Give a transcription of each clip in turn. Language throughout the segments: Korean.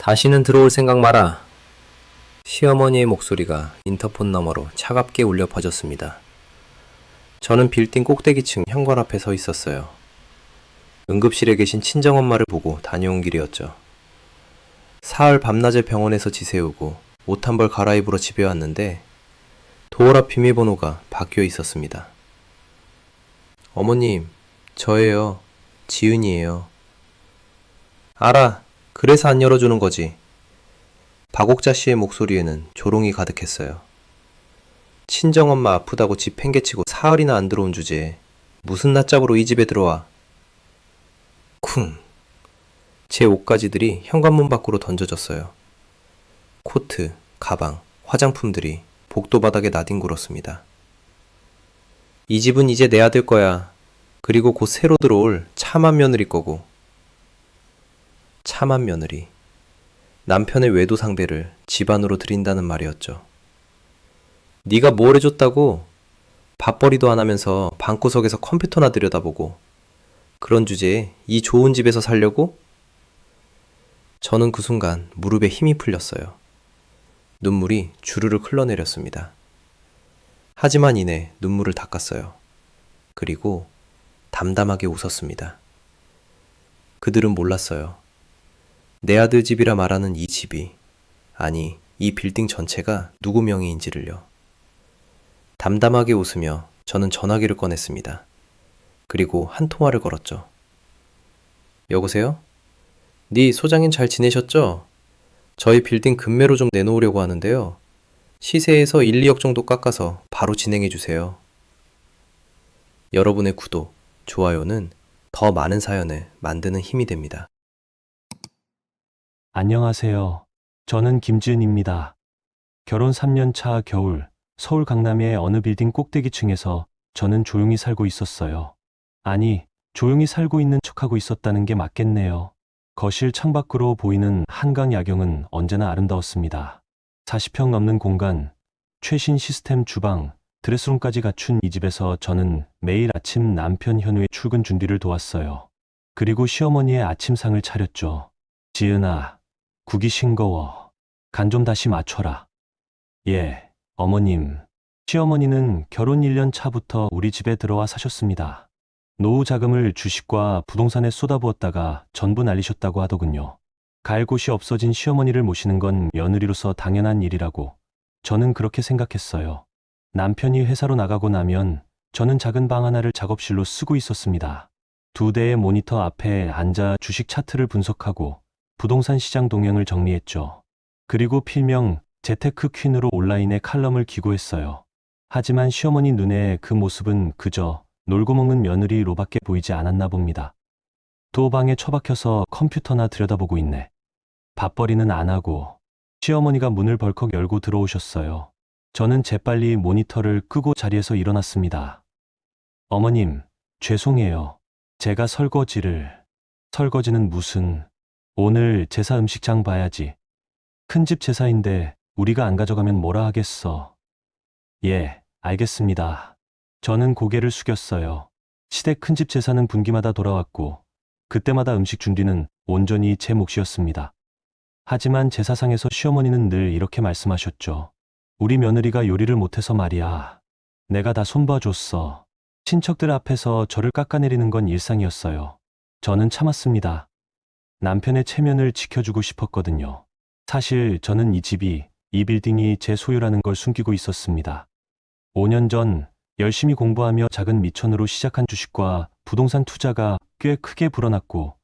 다시는 들어올 생각 마라. 시어머니의 목소리가 인터폰 너머로 차갑게 울려 퍼졌습니다. 저는 빌딩 꼭대기층 현관 앞에 서 있었어요. 응급실에 계신 친정엄마를 보고 다녀온 길이었죠. 사흘 밤낮에 병원에서 지새우고 옷 한 벌 갈아입으러 집에 왔는데 도어 앞 비밀번호가 바뀌어 있었습니다. 어머님, 저예요. 지은이에요. 알아. 그래서 안 열어주는 거지. 박옥자 씨의 목소리에는 조롱이 가득했어요. 친정엄마 아프다고 집 팽개치고 사흘이나 안 들어온 주제에 무슨 낯짝으로 이 집에 들어와. 쿵. 제 옷가지들이 현관문 밖으로 던져졌어요. 코트, 가방, 화장품들이 복도 바닥에 나뒹굴었습니다. 이 집은 이제 내 아들 거야. 그리고 곧 새로 들어올 차만 며느리 거고. 차만 며느리. 남편의 외도 상배를 집안으로 들인다는 말이었죠. 네가 뭘 해줬다고? 밥벌이도 안 하면서 방구석에서 컴퓨터나 들여다보고 그런 주제에 이 좋은 집에서 살려고? 저는 그 순간 무릎에 힘이 풀렸어요. 눈물이 주르르 흘러내렸습니다. 하지만 이내 눈물을 닦았어요. 그리고 담담하게 웃었습니다. 그들은 몰랐어요. 내 아들 집이라 말하는 이 집이, 아니 이 빌딩 전체가 누구 명의인지를요. 담담하게 웃으며 저는 전화기를 꺼냈습니다. 그리고 한 통화를 걸었죠. 여보세요? 네 소장님 잘 지내셨죠? 저희 빌딩 급매로 좀 내놓으려고 하는데요. 시세에서 1, 2억 정도 깎아서 바로 진행해 주세요. 여러분의 구독, 좋아요는 더 많은 사연을 만드는 힘이 됩니다. 안녕하세요. 저는 김지은입니다. 결혼 3년 차 겨울, 서울 강남의 어느 빌딩 꼭대기층에서 저는 조용히 살고 있었어요. 아니, 조용히 살고 있는 척하고 있었다는 게 맞겠네요. 거실 창밖으로 보이는 한강 야경은 언제나 아름다웠습니다. 40평 넘는 공간, 최신 시스템 주방, 드레스룸까지 갖춘 이 집에서 저는 매일 아침 남편 현우의 출근 준비를 도왔어요. 그리고 시어머니의 아침상을 차렸죠. 지은아, 국이 싱거워. 간 좀 다시 맞춰라. 예, 어머님. 시어머니는 결혼 1년 차부터 우리 집에 들어와 사셨습니다. 노후 자금을 주식과 부동산에 쏟아부었다가 전부 날리셨다고 하더군요. 갈 곳이 없어진 시어머니를 모시는 건 며느리로서 당연한 일이라고 저는 그렇게 생각했어요. 남편이 회사로 나가고 나면 저는 작은 방 하나를 작업실로 쓰고 있었습니다. 2대의 모니터 앞에 앉아 주식 차트를 분석하고 부동산 시장 동향을 정리했죠. 그리고 필명 재테크 퀸으로 온라인에 칼럼을 기고했어요. 하지만 시어머니 눈에 그 모습은 그저 놀고 먹는 며느리로밖에 보이지 않았나 봅니다. 또 방에 처박혀서 컴퓨터나 들여다보고 있네. 밥벌이는 안 하고. 시어머니가 문을 벌컥 열고 들어오셨어요. 저는 재빨리 모니터를 끄고 자리에서 일어났습니다. 어머님, 죄송해요. 제가 설거지는 무슨... 오늘 제사 음식장 봐야지. 큰집 제사인데 우리가 안 가져가면 뭐라 하겠어. 예, 알겠습니다. 저는 고개를 숙였어요. 시댁 큰집 제사는 분기마다 돌아왔고 그때마다 음식 준비는 온전히 제 몫이었습니다. 하지만 제사상에서 시어머니는 늘 이렇게 말씀하셨죠. 우리 며느리가 요리를 못해서 말이야. 내가 다 손봐줬어. 친척들 앞에서 저를 깎아내리는 건 일상이었어요. 저는 참았습니다. 남편의 체면을 지켜주고 싶었거든요. 사실 저는 이 집이, 이 빌딩이 제 소유라는 걸 숨기고 있었습니다. 5년 전 열심히 공부하며 작은 미천으로 시작한 주식과 부동산 투자가 꽤 크게 불어났고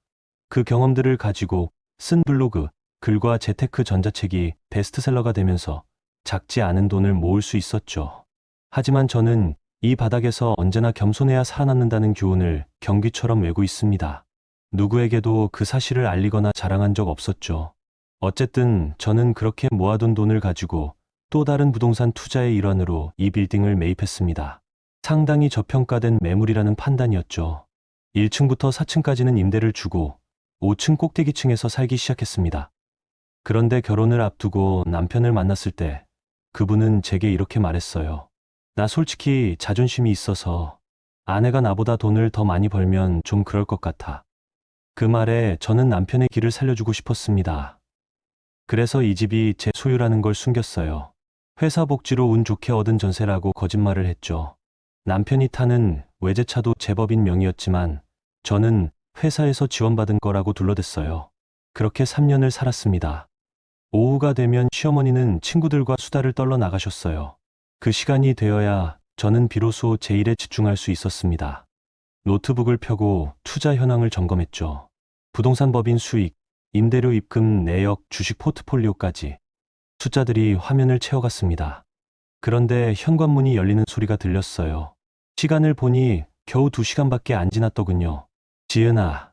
그 경험들을 가지고 쓴 블로그, 글과 재테크 전자책이 베스트셀러가 되면서 작지 않은 돈을 모을 수 있었죠. 하지만 저는 이 바닥에서 언제나 겸손해야 살아남는다는 교훈을 경기처럼 외고 있습니다. 누구에게도 그 사실을 알리거나 자랑한 적 없었죠. 어쨌든 저는 그렇게 모아둔 돈을 가지고 또 다른 부동산 투자의 일환으로 이 빌딩을 매입했습니다. 상당히 저평가된 매물이라는 판단이었죠. 1층부터 4층까지는 임대를 주고 5층 꼭대기층에서 살기 시작했습니다. 그런데 결혼을 앞두고 남편을 만났을 때 그분은 제게 이렇게 말했어요. 나 솔직히 자존심이 있어서 아내가 나보다 돈을 더 많이 벌면 좀 그럴 것 같아. 그 말에 저는 남편의 길을 살려주고 싶었습니다. 그래서 이 집이 제 소유라는 걸 숨겼어요. 회사 복지로 운 좋게 얻은 전세라고 거짓말을 했죠. 남편이 타는 외제차도 제법인 명의였지만 저는 회사에서 지원받은 거라고 둘러댔어요. 그렇게 3년을 살았습니다. 오후가 되면 시어머니는 친구들과 수다를 떨러 나가셨어요. 그 시간이 되어야 저는 비로소 제 일에 집중할 수 있었습니다. 노트북을 펴고 투자 현황을 점검했죠. 부동산 법인 수익, 임대료 입금 내역, 주식 포트폴리오까지 숫자들이 화면을 채워갔습니다. 그런데 현관문이 열리는 소리가 들렸어요. 시간을 보니 겨우 2시간밖에 안 지났더군요. 지은아,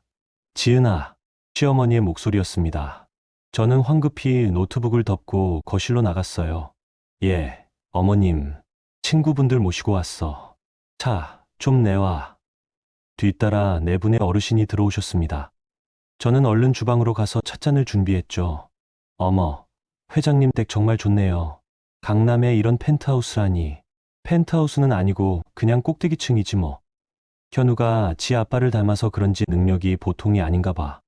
지은아, 시어머니의 목소리였습니다. 저는 황급히 노트북을 덮고 거실로 나갔어요. 예, 어머님, 친구분들 모시고 왔어. 차, 좀 내와. 뒤따라 네 분의 어르신이 들어오셨습니다. 저는 얼른 주방으로 가서 찻잔을 준비했죠. 어머, 회장님 댁 정말 좋네요. 강남에 이런 펜트하우스라니. 펜트하우스는 아니고 그냥 꼭대기층이지 뭐. 현우가 지 아빠를 닮아서 그런지 능력이 보통이 아닌가 봐.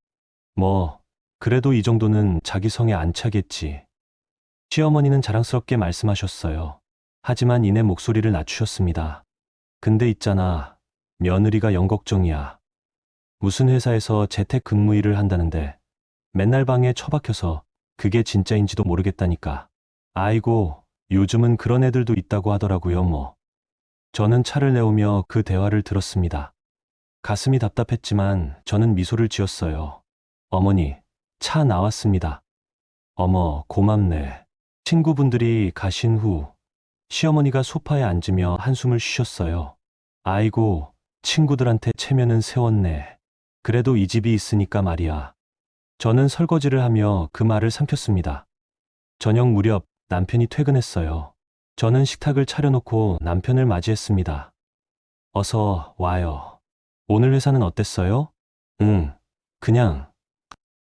뭐, 그래도 이 정도는 자기 성에 안 차겠지. 시어머니는 자랑스럽게 말씀하셨어요. 하지만 이내 목소리를 낮추셨습니다. 근데 있잖아, 며느리가 영 걱정이야. 무슨 회사에서 재택 근무 일을 한다는데 맨날 방에 처박혀서 그게 진짜인지도 모르겠다니까. 아이고, 요즘은 그런 애들도 있다고 하더라고요, 뭐. 저는 차를 내오며 그 대화를 들었습니다. 가슴이 답답했지만 저는 미소를 지었어요. 어머니, 차 나왔습니다. 어머, 고맙네. 친구분들이 가신 후 시어머니가 소파에 앉으며 한숨을 쉬셨어요. 아이고, 친구들한테 체면은 세웠네. 그래도 이 집이 있으니까 말이야. 저는 설거지를 하며 그 말을 삼켰습니다. 저녁 무렵 남편이 퇴근했어요. 저는 식탁을 차려놓고 남편을 맞이했습니다. 어서 와요. 오늘 회사는 어땠어요? 응, 그냥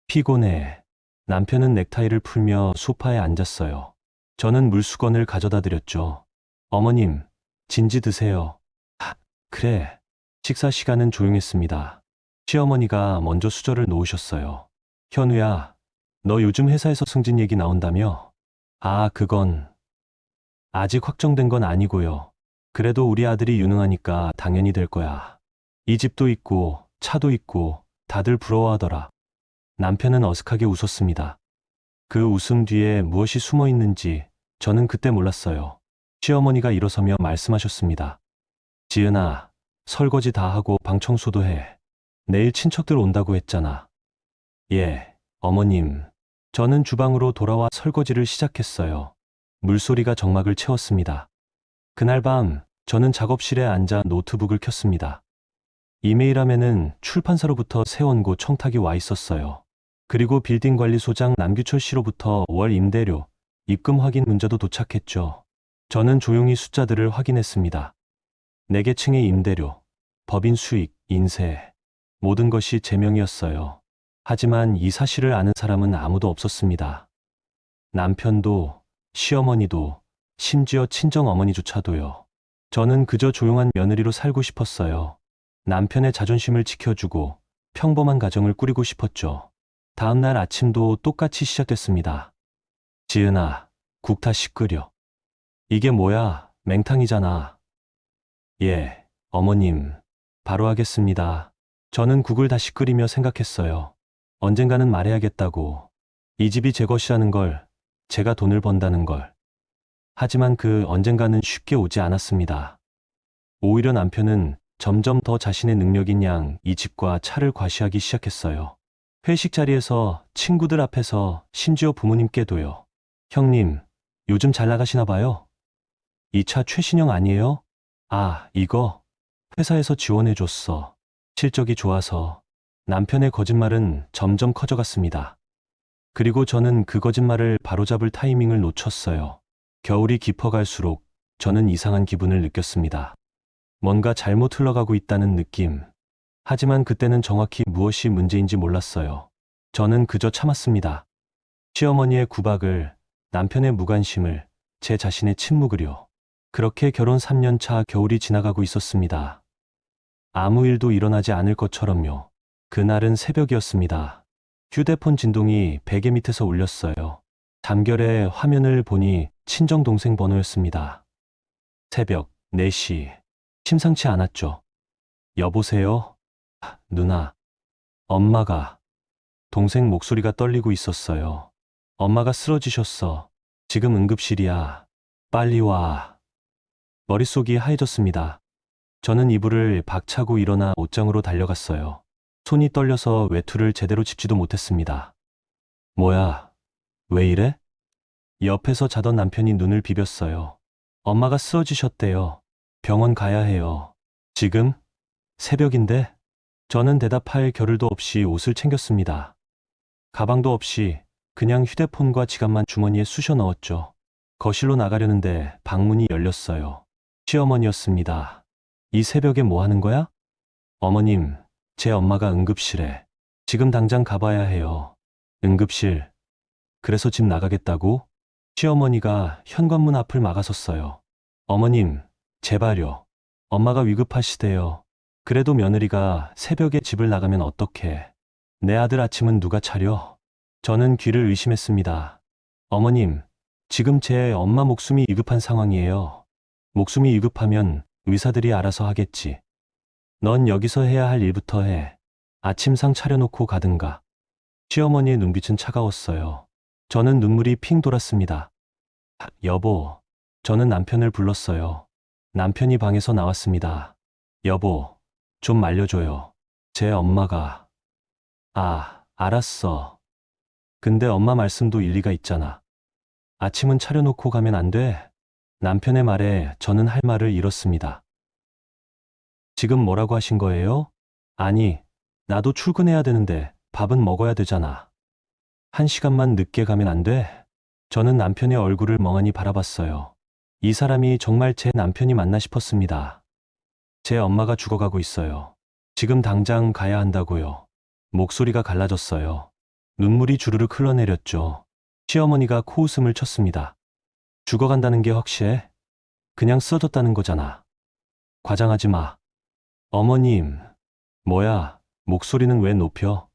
피곤해. 남편은 넥타이를 풀며 소파에 앉았어요. 저는 물수건을 가져다 드렸죠. 어머님, 진지 드세요. 아, 그래. 식사 시간은 조용했습니다. 시어머니가 먼저 수저를 놓으셨어요. 현우야, 너 요즘 회사에서 승진 얘기 나온다며? 아, 그건 아직 확정된 건 아니고요. 그래도 우리 아들이 유능하니까 당연히 될 거야. 이 집도 있고 차도 있고 다들 부러워하더라. 남편은 어색하게 웃었습니다. 그 웃음 뒤에 무엇이 숨어 있는지 저는 그때 몰랐어요. 시어머니가 일어서며 말씀하셨습니다. 지은아, 설거지 다 하고 방 청소도 해. 내일 친척들 온다고 했잖아. 예, 어머님. 저는 주방으로 돌아와 설거지를 시작했어요. 물소리가 정막을 채웠습니다. 그날 밤 저는 작업실에 앉아 노트북을 켰습니다. 이메일함에는 출판사로부터 새 원고 청탁이 와 있었어요. 그리고 빌딩관리소장 남규철 씨로부터 월 임대료, 입금 확인 문자도 도착했죠. 저는 조용히 숫자들을 확인했습니다. 4개 층의 임대료, 법인 수익, 인세, 모든 것이 제 명이었어요. 하지만 이 사실을 아는 사람은 아무도 없었습니다. 남편도, 시어머니도, 심지어 친정어머니조차도요. 저는 그저 조용한 며느리로 살고 싶었어요. 남편의 자존심을 지켜주고 평범한 가정을 꾸리고 싶었죠. 다음 날 아침도 똑같이 시작됐습니다. 지은아, 국 다시 끓여. 이게 뭐야? 맹탕이잖아. 예, 어머님. 바로 하겠습니다. 저는 국을 다시 끓이며 생각했어요. 언젠가는 말해야겠다고. 이 집이 제 것이라는 걸, 제가 돈을 번다는 걸. 하지만 그 언젠가는 쉽게 오지 않았습니다. 오히려 남편은 점점 더 자신의 능력인 양 이 집과 차를 과시하기 시작했어요. 회식 자리에서 친구들 앞에서 심지어 부모님께도요. 형님, 요즘 잘 나가시나 봐요? 이 차 최신형 아니에요? 아, 이거 회사에서 지원해줬어. 실적이 좋아서. 남편의 거짓말은 점점 커져갔습니다. 그리고 저는 그 거짓말을 바로잡을 타이밍을 놓쳤어요. 겨울이 깊어갈수록 저는 이상한 기분을 느꼈습니다. 뭔가 잘못 흘러가고 있다는 느낌. 하지만 그때는 정확히 무엇이 문제인지 몰랐어요. 저는 그저 참았습니다. 시어머니의 구박을, 남편의 무관심을, 제 자신의 침묵을요. 그렇게 결혼 3년 차 겨울이 지나가고 있었습니다. 아무 일도 일어나지 않을 것처럼요. 그날은 새벽이었습니다. 휴대폰 진동이 베개 밑에서 울렸어요. 잠결에 화면을 보니 친정 동생 번호였습니다. 새벽 4시. 심상치 않았죠. 여보세요? 누나. 엄마가. 동생 목소리가 떨리고 있었어요. 엄마가 쓰러지셨어. 지금 응급실이야. 빨리 와. 머릿속이 하얘졌습니다. 저는 이불을 박차고 일어나 옷장으로 달려갔어요. 손이 떨려서 외투를 제대로 짚지도 못했습니다. 뭐야? 왜 이래? 옆에서 자던 남편이 눈을 비볐어요. 엄마가 쓰러지셨대요. 병원 가야 해요. 지금? 새벽인데? 저는 대답할 겨를도 없이 옷을 챙겼습니다. 가방도 없이 그냥 휴대폰과 지갑만 주머니에 쑤셔 넣었죠. 거실로 나가려는데 방문이 열렸어요. 시어머니였습니다. 이 새벽에 뭐 하는 거야? 어머님, 제 엄마가 응급실에. 지금 당장 가봐야 해요. 응급실. 그래서 집 나가겠다고? 시어머니가 현관문 앞을 막아섰어요. 어머님, 제발요. 엄마가 위급하시대요. 그래도 며느리가 새벽에 집을 나가면 어떡해. 내 아들 아침은 누가 차려? 저는 귀를 의심했습니다. 어머님, 지금 제 엄마 목숨이 위급한 상황이에요. 목숨이 위급하면 의사들이 알아서 하겠지. 넌 여기서 해야 할 일부터 해. 아침상 차려놓고 가든가. 시어머니의 눈빛은 차가웠어요. 저는 눈물이 핑 돌았습니다. 여보, 저는 남편을 불렀어요. 남편이 방에서 나왔습니다. 여보, 좀 말려줘요. 제 엄마가. 알았어. 근데 엄마 말씀도 일리가 있잖아. 아침은 차려놓고 가면 안 돼. 남편의 말에 저는 할 말을 잃었습니다. 지금 뭐라고 하신 거예요? 아니, 나도 출근해야 되는데 밥은 먹어야 되잖아. 1시간만 늦게 가면 안 돼? 저는 남편의 얼굴을 멍하니 바라봤어요. 이 사람이 정말 제 남편이 맞나 싶었습니다. 제 엄마가 죽어가고 있어요. 지금 당장 가야 한다고요. 목소리가 갈라졌어요. 눈물이 주르륵 흘러내렸죠. 시어머니가 코웃음을 쳤습니다. 죽어간다는 게 확실해? 그냥 쓰러졌다는 거잖아. 과장하지 마. 어머님. 뭐야, 목소리는 왜 높여?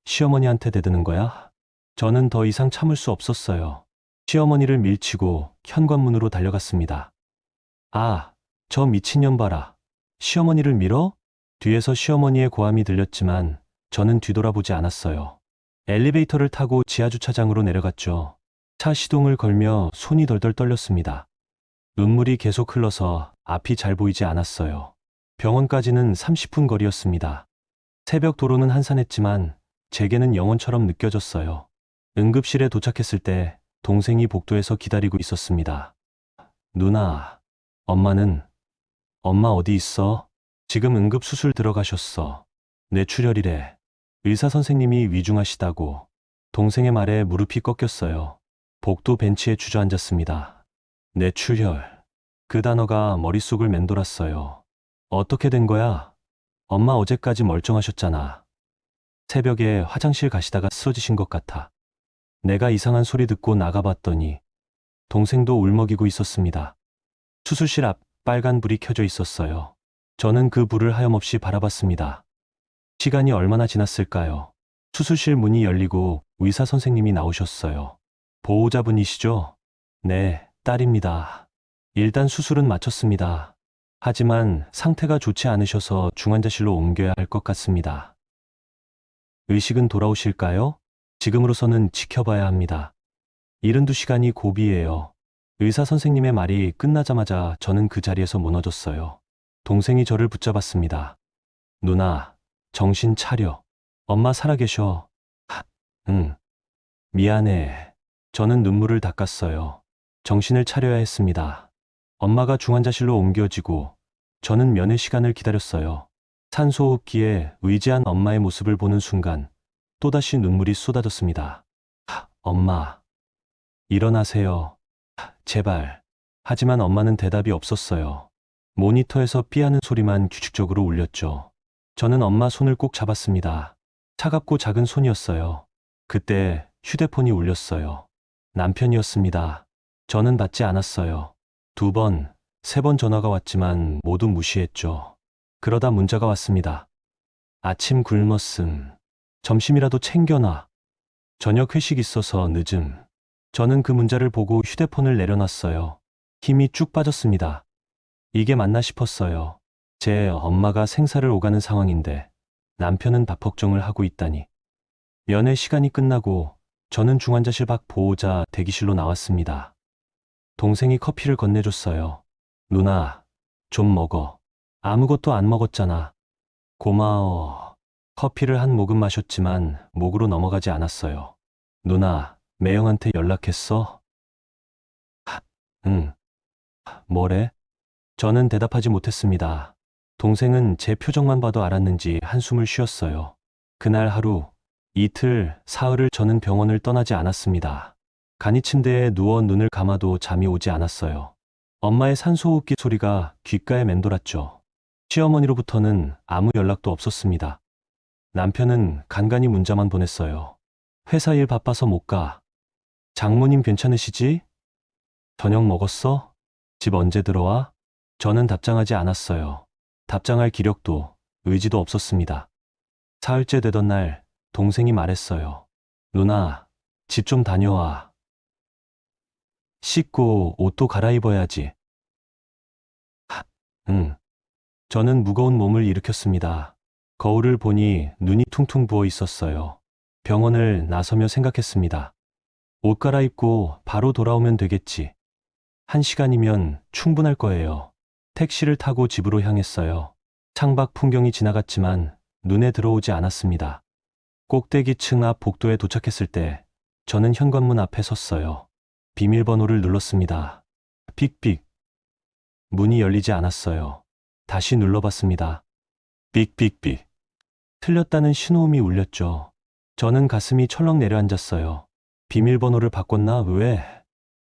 시어머니한테 대드는 거야? 저는 더 이상 참을 수 없었어요. 시어머니를 밀치고 현관문으로 달려갔습니다. 저 미친년 봐라. 시어머니를 밀어? 뒤에서 시어머니의 고함이 들렸지만 저는 뒤돌아보지 않았어요. 엘리베이터를 타고 지하주차장으로 내려갔죠. 차 시동을 걸며 손이 덜덜 떨렸습니다. 눈물이 계속 흘러서 앞이 잘 보이지 않았어요. 병원까지는 30분 거리였습니다. 새벽 도로는 한산했지만 제게는 영원처럼 느껴졌어요. 응급실에 도착했을 때 동생이 복도에서 기다리고 있었습니다. 누나, 엄마 어디 있어? 지금 응급수술 들어가셨어. 뇌출혈이래. 의사 선생님이 위중하시다고. 동생의 말에 무릎이 꺾였어요. 복도 벤치에 주저앉았습니다. 뇌출혈. 그 단어가 머릿속을 맴돌았어요. 어떻게 된 거야? 엄마 어제까지 멀쩡하셨잖아. 새벽에 화장실 가시다가 쓰러지신 것 같아. 내가 이상한 소리 듣고 나가봤더니 동생도 울먹이고 있었습니다. 수술실 앞 빨간 불이 켜져 있었어요. 저는 그 불을 하염없이 바라봤습니다. 시간이 얼마나 지났을까요? 수술실 문이 열리고 의사 선생님이 나오셨어요. 보호자분이시죠? 네, 딸입니다. 일단 수술은 마쳤습니다. 하지만 상태가 좋지 않으셔서 중환자실로 옮겨야 할 것 같습니다. 의식은 돌아오실까요? 지금으로서는 지켜봐야 합니다. 72시간이 고비예요. 의사 선생님의 말이 끝나자마자 저는 그 자리에서 무너졌어요. 동생이 저를 붙잡았습니다. 누나, 정신 차려. 엄마 살아계셔. 응. 미안해. 저는 눈물을 닦았어요. 정신을 차려야 했습니다. 엄마가 중환자실로 옮겨지고 저는 면회 시간을 기다렸어요. 산소호흡기에 의지한 엄마의 모습을 보는 순간 또다시 눈물이 쏟아졌습니다. 엄마, 일어나세요. 제발. 하지만 엄마는 대답이 없었어요. 모니터에서 삐하는 소리만 규칙적으로 울렸죠. 저는 엄마 손을 꼭 잡았습니다. 차갑고 작은 손이었어요. 그때 휴대폰이 울렸어요. 남편이었습니다. 저는 받지 않았어요. 2번, 3번 전화가 왔지만 모두 무시했죠. 그러다 문자가 왔습니다. 아침 굶었음. 점심이라도 챙겨놔. 저녁 회식 있어서 늦음. 저는 그 문자를 보고 휴대폰을 내려놨어요. 힘이 쭉 빠졌습니다. 이게 맞나 싶었어요. 제 엄마가 생사를 오가는 상황인데 남편은 밥 걱정을 하고 있다니. 면회 시간이 끝나고 저는 중환자실 밖 보호자 대기실로 나왔습니다. 동생이 커피를 건네줬어요. 누나, 좀 먹어. 아무것도 안 먹었잖아. 고마워. 커피를 한 모금 마셨지만 목으로 넘어가지 않았어요. 누나, 매형한테 연락했어? 응. 뭐래? 저는 대답하지 못했습니다. 동생은 제 표정만 봐도 알았는지 한숨을 쉬었어요. 그날 하루, 이틀, 사흘을 저는 병원을 떠나지 않았습니다. 간이 침대에 누워 눈을 감아도 잠이 오지 않았어요. 엄마의 산소호흡기 소리가 귓가에 맴돌았죠. 시어머니로부터는 아무 연락도 없었습니다. 남편은 간간히 문자만 보냈어요. 회사 일 바빠서 못 가. 장모님 괜찮으시지? 저녁 먹었어? 집 언제 들어와? 저는 답장하지 않았어요. 답장할 기력도 의지도 없었습니다. 사흘째 되던 날 동생이 말했어요. 누나, 집 좀 다녀와. 씻고 옷도 갈아입어야지. 응. 저는 무거운 몸을 일으켰습니다. 거울을 보니 눈이 퉁퉁 부어 있었어요. 병원을 나서며 생각했습니다. 옷 갈아입고 바로 돌아오면 되겠지. 1시간이면 충분할 거예요. 택시를 타고 집으로 향했어요. 창밖 풍경이 지나갔지만 눈에 들어오지 않았습니다. 꼭대기층 앞 복도에 도착했을 때 저는 현관문 앞에 섰어요. 비밀번호를 눌렀습니다. 삑삑. 문이 열리지 않았어요. 다시 눌러봤습니다. 삑삑삑. 틀렸다는 신호음이 울렸죠. 저는 가슴이 철렁 내려앉았어요. 비밀번호를 바꿨나? 왜?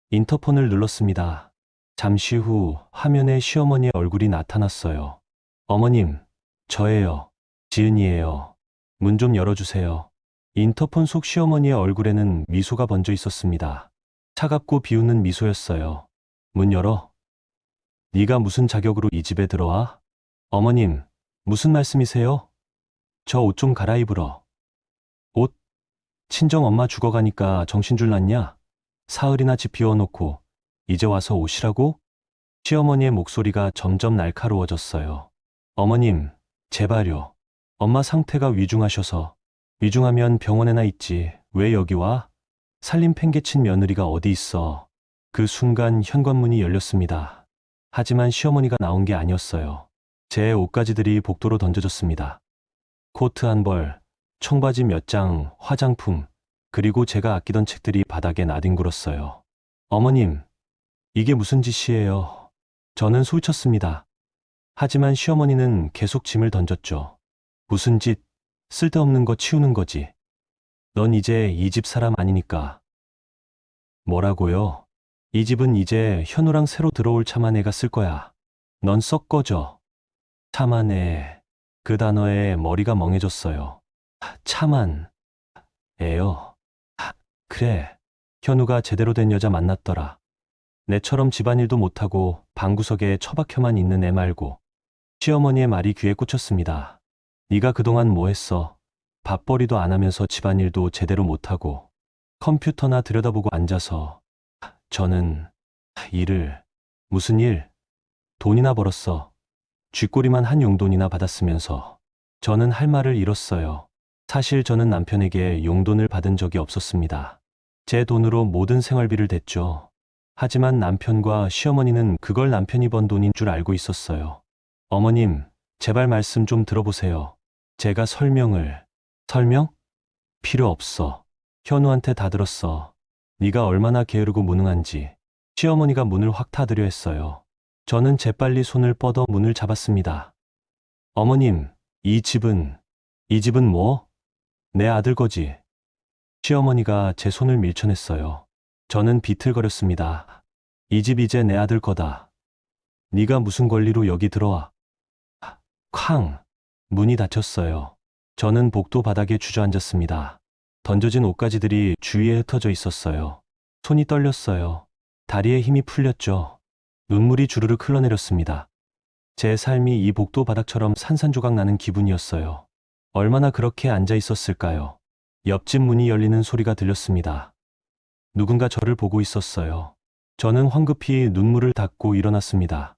인터폰을 눌렀습니다. 잠시 후 화면에 시어머니의 얼굴이 나타났어요. 어머님, 저예요. 지은이에요. 문 좀 열어주세요. 인터폰 속 시어머니의 얼굴에는 미소가 번져 있었습니다. 차갑고 비웃는 미소였어요. 문 열어. 네가 무슨 자격으로 이 집에 들어와? 어머님, 무슨 말씀이세요? 저 옷 좀 갈아입으러. 옷? 친정 엄마 죽어가니까 정신줄 났냐? 사흘이나 집 비워놓고 이제 와서 오시라고? 시어머니의 목소리가 점점 날카로워졌어요. 어머님, 제발요. 엄마 상태가 위중하셔서. 위중하면 병원에나 있지. 왜 여기 와? 살림 팽개친 며느리가 어디 있어. 그 순간 현관문이 열렸습니다. 하지만 시어머니가 나온 게 아니었어요. 제 옷가지들이 복도로 던져졌습니다. 코트 한 벌, 청바지 몇 장, 화장품, 그리고 제가 아끼던 책들이 바닥에 나뒹굴었어요. 어머님, 이게 무슨 짓이에요? 저는 소리쳤습니다. 하지만 시어머니는 계속 짐을 던졌죠. 무슨 짓? 쓸데없는 거 치우는 거지. 넌 이제 이 집 사람 아니니까. 뭐라고요? 이 집은 이제 현우랑 새로 들어올 차만애가 쓸 거야. 넌 썩 꺼져. 차만애. 그 단어에 머리가 멍해졌어요. 차만. 애요. 그래. 현우가 제대로 된 여자 만났더라. 내처럼 집안일도 못하고 방구석에 처박혀만 있는 애 말고. 시어머니의 말이 귀에 꽂혔습니다. 네가 그동안 뭐 했어? 밥벌이도 안 하면서 집안일도 제대로 못하고 컴퓨터나 들여다보고 앉아서. 저는 일을. 무슨 일? 돈이나 벌었어. 쥐꼬리만 한 용돈이나 받았으면서. 저는 할 말을 잃었어요. 사실 저는 남편에게 용돈을 받은 적이 없었습니다. 제 돈으로 모든 생활비를 댔죠. 하지만 남편과 시어머니는 그걸 남편이 번 돈인 줄 알고 있었어요. 어머님, 제발 말씀 좀 들어보세요. 제가 설명? 필요 없어. 현우한테 다 들었어. 네가 얼마나 게으르고 무능한지. 시어머니가 문을 확 닫으려 했어요. 저는 재빨리 손을 뻗어 문을 잡았습니다. 어머님, 이 집은 뭐? 내 아들 거지. 시어머니가 제 손을 밀쳐냈어요. 저는 비틀거렸습니다. 이 집 이제 내 아들 거다. 네가 무슨 권리로 여기 들어와? 쾅! 문이 닫혔어요. 저는 복도 바닥에 주저앉았습니다. 던져진 옷가지들이 주위에 흩어져 있었어요. 손이 떨렸어요. 다리에 힘이 풀렸죠. 눈물이 주르륵 흘러내렸습니다. 제 삶이 이 복도 바닥처럼 산산조각 나는 기분이었어요. 얼마나 그렇게 앉아 있었을까요? 옆집 문이 열리는 소리가 들렸습니다. 누군가 저를 보고 있었어요. 저는 황급히 눈물을 닦고 일어났습니다.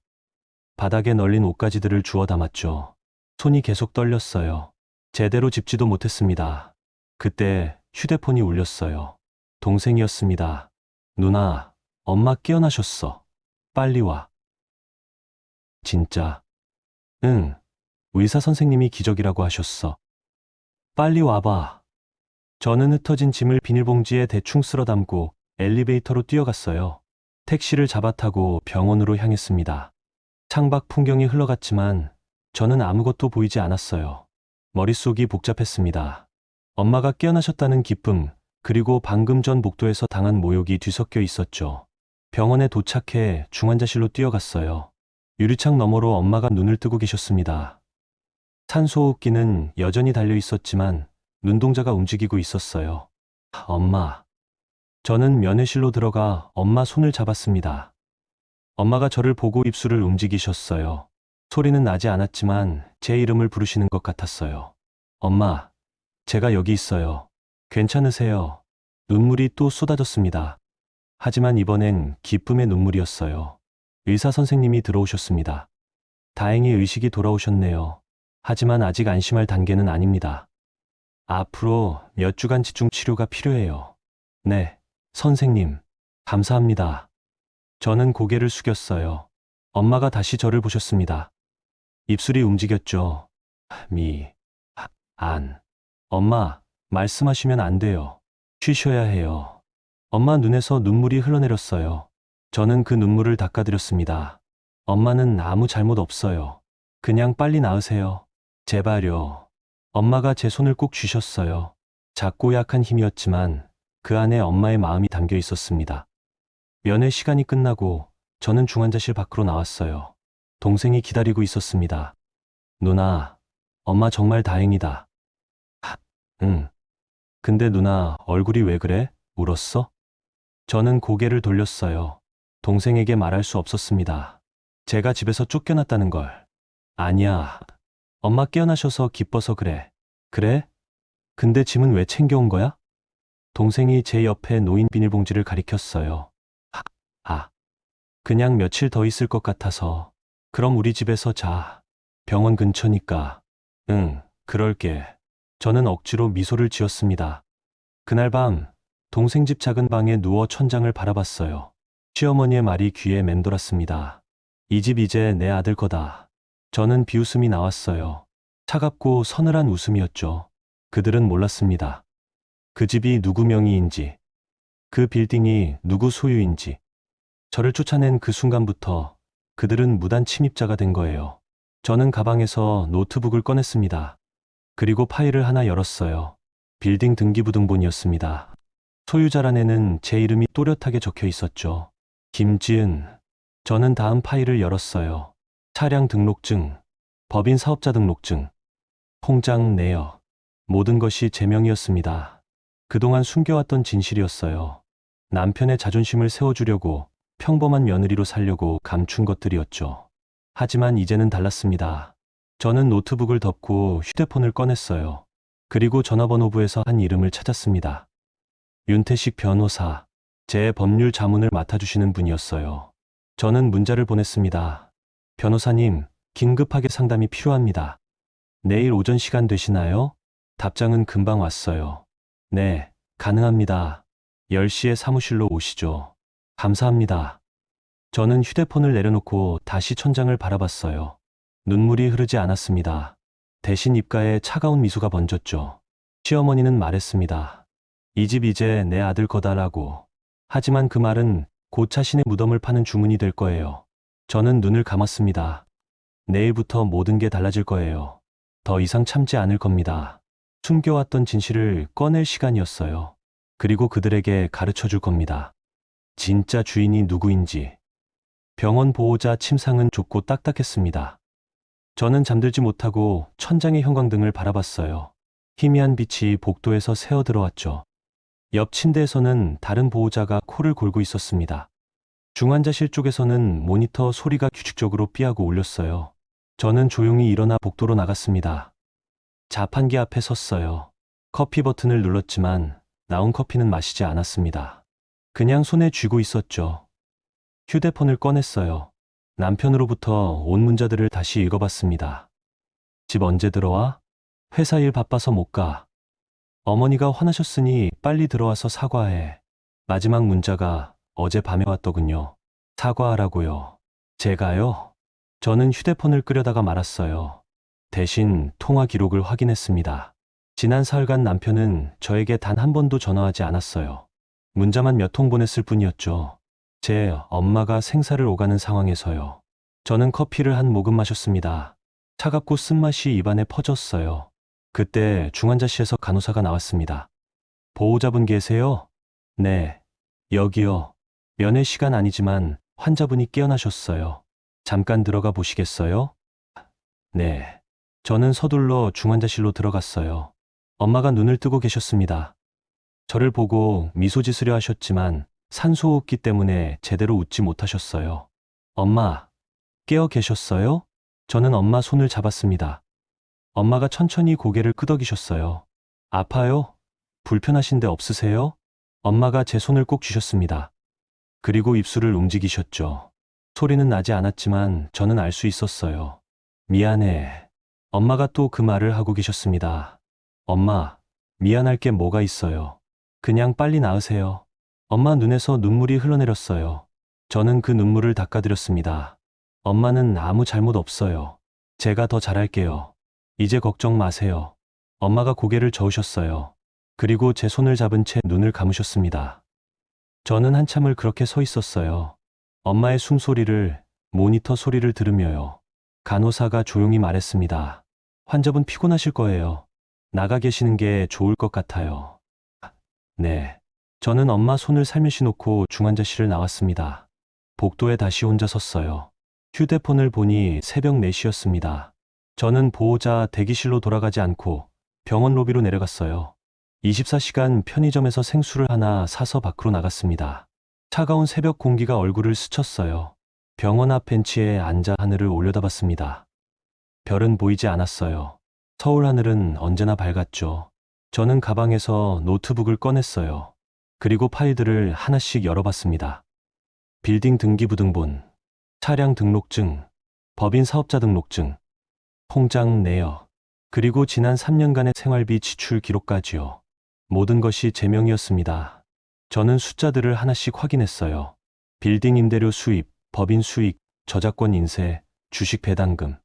바닥에 널린 옷가지들을 주워 담았죠. 손이 계속 떨렸어요. 제대로 짚지도 못했습니다. 그때 휴대폰이 울렸어요. 동생이었습니다. 누나, 엄마 깨어나셨어. 빨리 와. 진짜. 응. 의사 선생님이 기적이라고 하셨어. 빨리 와봐. 저는 흩어진 짐을 비닐봉지에 대충 쓸어 담고 엘리베이터로 뛰어갔어요. 택시를 잡아 타고 병원으로 향했습니다. 창밖 풍경이 흘러갔지만 저는 아무것도 보이지 않았어요. 머릿속이 복잡했습니다. 엄마가 깨어나셨다는 기쁨, 그리고 방금 전 복도에서 당한 모욕이 뒤섞여 있었죠. 병원에 도착해 중환자실로 뛰어갔어요. 유리창 너머로 엄마가 눈을 뜨고 계셨습니다. 산소호흡기는 여전히 달려 있었지만 눈동자가 움직이고 있었어요. 엄마. 저는 면회실로 들어가 엄마 손을 잡았습니다. 엄마가 저를 보고 입술을 움직이셨어요. 소리는 나지 않았지만 제 이름을 부르시는 것 같았어요. 엄마, 제가 여기 있어요. 괜찮으세요? 눈물이 또 쏟아졌습니다. 하지만 이번엔 기쁨의 눈물이었어요. 의사 선생님이 들어오셨습니다. 다행히 의식이 돌아오셨네요. 하지만 아직 안심할 단계는 아닙니다. 앞으로 몇 주간 집중 치료가 필요해요. 네, 선생님, 감사합니다. 저는 고개를 숙였어요. 엄마가 다시 저를 보셨습니다. 입술이 움직였죠. 안. 엄마, 말씀하시면 안 돼요. 쉬셔야 해요. 엄마 눈에서 눈물이 흘러내렸어요. 저는 그 눈물을 닦아드렸습니다. 엄마는 아무 잘못 없어요. 그냥 빨리 나으세요. 제발요. 엄마가 제 손을 꼭 쥐셨어요. 작고 약한 힘이었지만 그 안에 엄마의 마음이 담겨 있었습니다. 면회 시간이 끝나고 저는 중환자실 밖으로 나왔어요. 동생이 기다리고 있었습니다. 누나, 엄마 정말 다행이다. 응. 근데 누나, 얼굴이 왜 그래? 울었어? 저는 고개를 돌렸어요. 동생에게 말할 수 없었습니다. 제가 집에서 쫓겨났다는 걸. 아니야. 엄마 깨어나셔서 기뻐서 그래. 그래? 근데 짐은 왜 챙겨온 거야? 동생이 제 옆에 놓인 비닐봉지를 가리켰어요. 그냥 며칠 더 있을 것 같아서. 그럼 우리 집에서 자. 병원 근처니까. 응, 그럴게. 저는 억지로 미소를 지었습니다. 그날 밤, 동생 집 작은 방에 누워 천장을 바라봤어요. 시어머니의 말이 귀에 맴돌았습니다. 이 집 이제 내 아들 거다. 저는 비웃음이 나왔어요. 차갑고 서늘한 웃음이었죠. 그들은 몰랐습니다. 그 집이 누구 명의인지, 그 빌딩이 누구 소유인지. 저를 쫓아낸 그 순간부터 그들은 무단 침입자가 된 거예요. 저는 가방에서 노트북을 꺼냈습니다. 그리고 파일을 하나 열었어요. 빌딩 등기부등본이었습니다. 소유자란에는 제 이름이 또렷하게 적혀 있었죠. 김지은. 저는 다음 파일을 열었어요. 차량 등록증, 법인 사업자 등록증, 통장 내역. 모든 것이 제 명이었습니다. 그동안 숨겨왔던 진실이었어요. 남편의 자존심을 세워주려고, 평범한 며느리로 살려고 감춘 것들이었죠. 하지만 이제는 달랐습니다. 저는 노트북을 덮고 휴대폰을 꺼냈어요. 그리고 전화번호부에서 한 이름을 찾았습니다. 윤태식 변호사, 제 법률 자문을 맡아주시는 분이었어요. 저는 문자를 보냈습니다. 변호사님, 긴급하게 상담이 필요합니다. 내일 오전 시간 되시나요? 답장은 금방 왔어요. 네, 가능합니다. 10시에 사무실로 오시죠. 감사합니다. 저는 휴대폰을 내려놓고 다시 천장을 바라봤어요. 눈물이 흐르지 않았습니다. 대신 입가에 차가운 미소가 번졌죠. 시어머니는 말했습니다. 이 집 이제 내 아들 거다라고. 하지만 그 말은 곧 자신의 무덤을 파는 주문이 될 거예요. 저는 눈을 감았습니다. 내일부터 모든 게 달라질 거예요. 더 이상 참지 않을 겁니다. 숨겨왔던 진실을 꺼낼 시간이었어요. 그리고 그들에게 가르쳐 줄 겁니다. 진짜 주인이 누구인지. 병원 보호자 침상은 좁고 딱딱했습니다. 저는 잠들지 못하고 천장의 형광등을 바라봤어요. 희미한 빛이 복도에서 새어 들어왔죠. 옆 침대에서는 다른 보호자가 코를 골고 있었습니다. 중환자실 쪽에서는 모니터 소리가 규칙적으로 삐하고 울렸어요. 저는 조용히 일어나 복도로 나갔습니다. 자판기 앞에 섰어요. 커피 버튼을 눌렀지만 나온 커피는 마시지 않았습니다. 그냥 손에 쥐고 있었죠. 휴대폰을 꺼냈어요. 남편으로부터 온 문자들을 다시 읽어봤습니다. 집 언제 들어와? 회사 일 바빠서 못 가. 어머니가 화나셨으니 빨리 들어와서 사과해. 마지막 문자가 어젯밤에 왔더군요. 사과하라고요. 제가요? 저는 휴대폰을 끄려다가 말았어요. 대신 통화 기록을 확인했습니다. 지난 사흘간 남편은 저에게 단 한 번도 전화하지 않았어요. 문자만 몇 통 보냈을 뿐이었죠. 제 엄마가 생사를 오가는 상황에서요. 저는 커피를 한 모금 마셨습니다. 차갑고 쓴맛이 입안에 퍼졌어요. 그때 중환자실에서 간호사가 나왔습니다. 보호자분 계세요? 네. 여기요. 면회 시간 아니지만 환자분이 깨어나셨어요. 잠깐 들어가 보시겠어요? 네. 저는 서둘러 중환자실로 들어갔어요. 엄마가 눈을 뜨고 계셨습니다. 저를 보고 미소 지으려 하셨지만 산소호흡기 때문에 제대로 웃지 못하셨어요. 엄마, 깨어 계셨어요? 저는 엄마 손을 잡았습니다. 엄마가 천천히 고개를 끄덕이셨어요. 아파요? 불편하신 데 없으세요? 엄마가 제 손을 꼭 쥐셨습니다. 그리고 입술을 움직이셨죠. 소리는 나지 않았지만 저는 알 수 있었어요. 미안해. 엄마가 또 그 말을 하고 계셨습니다. 엄마, 미안할 게 뭐가 있어요. 그냥 빨리 나으세요. 엄마 눈에서 눈물이 흘러내렸어요. 저는 그 눈물을 닦아드렸습니다. 엄마는 아무 잘못 없어요. 제가 더 잘할게요. 이제 걱정 마세요. 엄마가 고개를 저으셨어요. 그리고 제 손을 잡은 채 눈을 감으셨습니다. 저는 한참을 그렇게 서 있었어요. 엄마의 숨소리를, 모니터 소리를 들으며요. 간호사가 조용히 말했습니다. 환자분 피곤하실 거예요. 나가 계시는 게 좋을 것 같아요. 네. 저는 엄마 손을 살며시 놓고 중환자실을 나왔습니다. 복도에 다시 혼자 섰어요. 휴대폰을 보니 새벽 4시였습니다. 저는 보호자 대기실로 돌아가지 않고 병원 로비로 내려갔어요. 24시간 편의점에서 생수를 하나 사서 밖으로 나갔습니다. 차가운 새벽 공기가 얼굴을 스쳤어요. 병원 앞 벤치에 앉아 하늘을 올려다봤습니다. 별은 보이지 않았어요. 서울 하늘은 언제나 밝았죠. 저는 가방에서 노트북을 꺼냈어요. 그리고 파일들을 하나씩 열어봤습니다. 빌딩 등기부등본, 차량 등록증, 법인 사업자 등록증, 통장 내역, 그리고 지난 3년간의 생활비 지출 기록까지요. 모든 것이 제 명이었습니다. 저는 숫자들을 하나씩 확인했어요. 빌딩 임대료 수입, 법인 수익, 저작권 인세, 주식 배당금.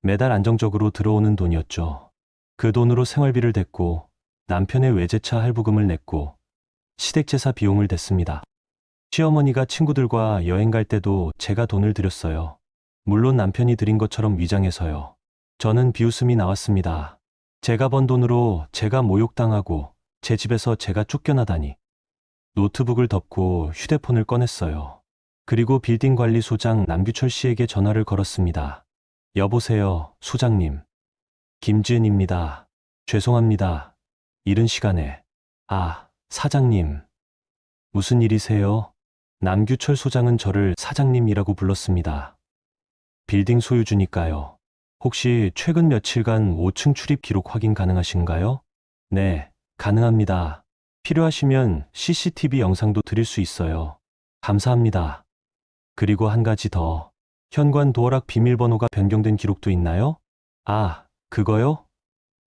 매달 안정적으로 들어오는 돈이었죠. 그 돈으로 생활비를 댔고 남편의 외제차 할부금을 냈고 시댁제사 비용을 댔습니다. 시어머니가 친구들과 여행 갈 때도 제가 돈을 드렸어요. 물론 남편이 드린 것처럼 위장해서요. 저는 비웃음이 나왔습니다. 제가 번 돈으로 제가 모욕당하고 제 집에서 제가 쫓겨나다니. 노트북을 덮고 휴대폰을 꺼냈어요. 그리고 빌딩 관리소장 남규철 씨에게 전화를 걸었습니다. 여보세요, 소장님. 김지은입니다. 죄송합니다. 이른 시간에. 아, 사장님. 무슨 일이세요? 남규철 소장은 저를 사장님이라고 불렀습니다. 빌딩 소유주니까요. 혹시 최근 며칠간 5층 출입 기록 확인 가능하신가요? 네, 가능합니다. 필요하시면 CCTV 영상도 드릴 수 있어요. 감사합니다. 그리고 한 가지 더. 현관 도어락 비밀번호가 변경된 기록도 있나요? 아, 그거요?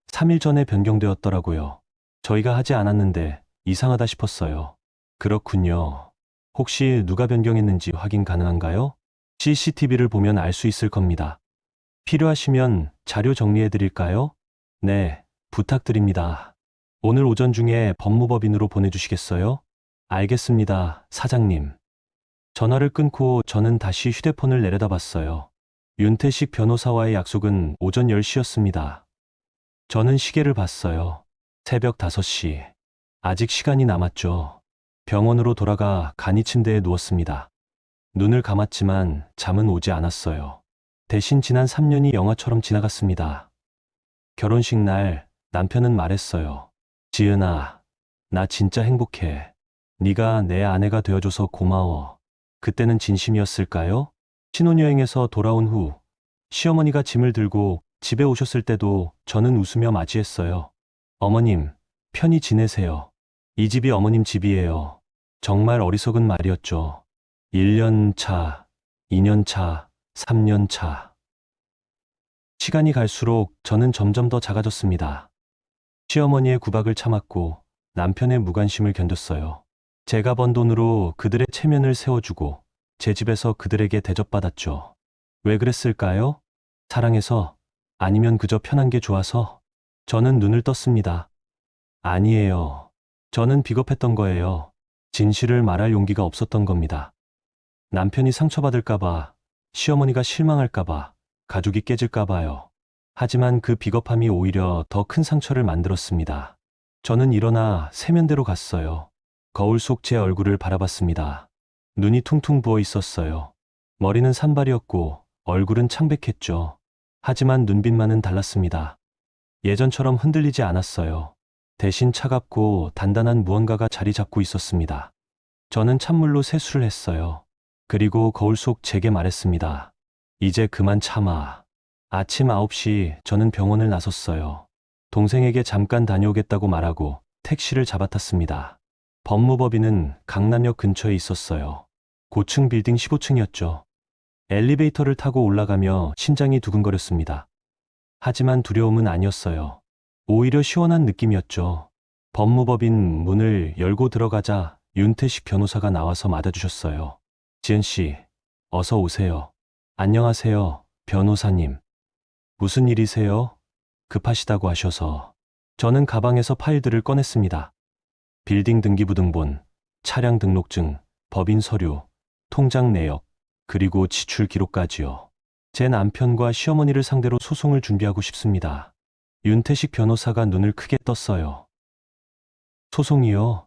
3일 전에 변경되었더라고요. 저희가 하지 않았는데 이상하다 싶었어요. 그렇군요. 혹시 누가 변경했는지 확인 가능한가요? CCTV를 보면 알 수 있을 겁니다. 필요하시면 자료 정리해 드릴까요? 네, 부탁드립니다. 오늘 오전 중에 법무법인으로 보내주시겠어요? 알겠습니다, 사장님. 전화를 끊고 저는 다시 휴대폰을 내려다봤어요. 윤태식 변호사와의 약속은 오전 10시였습니다. 저는 시계를 봤어요. 새벽 5시. 아직 시간이 남았죠. 병원으로 돌아가 간이 침대에 누웠습니다. 눈을 감았지만 잠은 오지 않았어요. 대신 지난 3년이 영화처럼 지나갔습니다. 결혼식 날 남편은 말했어요. 지은아, 나 진짜 행복해. 네가 내 아내가 되어줘서 고마워. 그때는 진심이었을까요? 신혼여행에서 돌아온 후 시어머니가 짐을 들고 집에 오셨을 때도 저는 웃으며 맞이했어요. 어머님, 편히 지내세요. 이 집이 어머님 집이에요. 정말 어리석은 말이었죠. 1년 차, 2년 차, 3년 차. 시간이 갈수록 저는 점점 더 작아졌습니다. 시어머니의 구박을 참았고 남편의 무관심을 견뎠어요. 제가 번 돈으로 그들의 체면을 세워주고 제 집에서 그들에게 대접받았죠. 왜 그랬을까요? 사랑해서? 아니면 그저 편한 게 좋아서? 저는 눈을 떴습니다. 아니에요. 저는 비겁했던 거예요. 진실을 말할 용기가 없었던 겁니다. 남편이 상처받을까봐, 시어머니가 실망할까봐, 가족이 깨질까봐요. 하지만 그 비겁함이 오히려 더 큰 상처를 만들었습니다. 저는 일어나 세면대로 갔어요. 거울 속 제 얼굴을 바라봤습니다. 눈이 퉁퉁 부어 있었어요. 머리는 산발이었고 얼굴은 창백했죠. 하지만 눈빛만은 달랐습니다. 예전처럼 흔들리지 않았어요. 대신 차갑고 단단한 무언가가 자리 잡고 있었습니다. 저는 찬물로 세수를 했어요. 그리고 거울 속 제게 말했습니다. 이제 그만 참아. 아침 9시 저는 병원을 나섰어요. 동생에게 잠깐 다녀오겠다고 말하고 택시를 잡아탔습니다. 법무법인은 강남역 근처에 있었어요. 고층 빌딩 15층이었죠. 엘리베이터를 타고 올라가며 심장이 두근거렸습니다. 하지만 두려움은 아니었어요. 오히려 시원한 느낌이었죠. 법무법인 문을 열고 들어가자 윤태식 변호사가 나와서 맞아주셨어요. 지은 씨, 어서 오세요. 안녕하세요, 변호사님. 무슨 일이세요? 급하시다고 하셔서. 저는 가방에서 파일들을 꺼냈습니다. 빌딩 등기부등본, 차량 등록증, 법인 서류, 통장 내역, 그리고 지출 기록까지요. 제 남편과 시어머니를 상대로 소송을 준비하고 싶습니다. 윤태식 변호사가 눈을 크게 떴어요. 소송이요?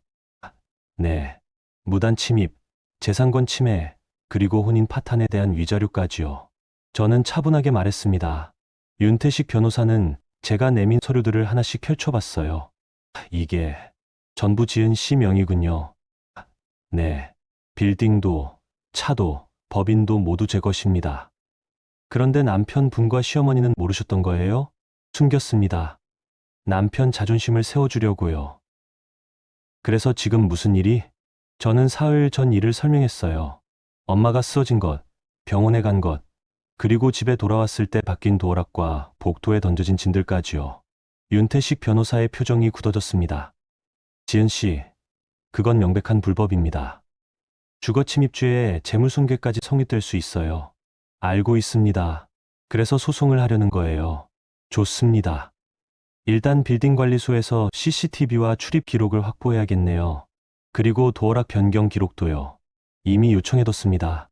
네. 무단 침입, 재산권 침해, 그리고 혼인 파탄에 대한 위자료까지요. 저는 차분하게 말했습니다. 윤태식 변호사는 제가 내민 서류들을 하나씩 펼쳐봤어요. 이게 전부 지은 씨 명의군요. 네. 빌딩도, 차도, 법인도 모두 제 것입니다. 그런데 남편분과 시어머니는 모르셨던 거예요? 숨겼습니다. 남편 자존심을 세워주려고요. 그래서 지금 무슨 일이? 저는 사흘 전 일을 설명했어요. 엄마가 쓰러진 것, 병원에 간 것, 그리고 집에 돌아왔을 때 바뀐 도어락과 복도에 던져진 짐들까지요. 윤태식 변호사의 표정이 굳어졌습니다. 지은 씨, 그건 명백한 불법입니다. 주거침입죄에 재물손괴까지 성립될 수 있어요. 알고 있습니다. 그래서 소송을 하려는 거예요. 좋습니다. 일단 빌딩관리소에서 CCTV와 출입 기록을 확보해야겠네요. 그리고 도어락 변경 기록도요. 이미 요청해뒀습니다.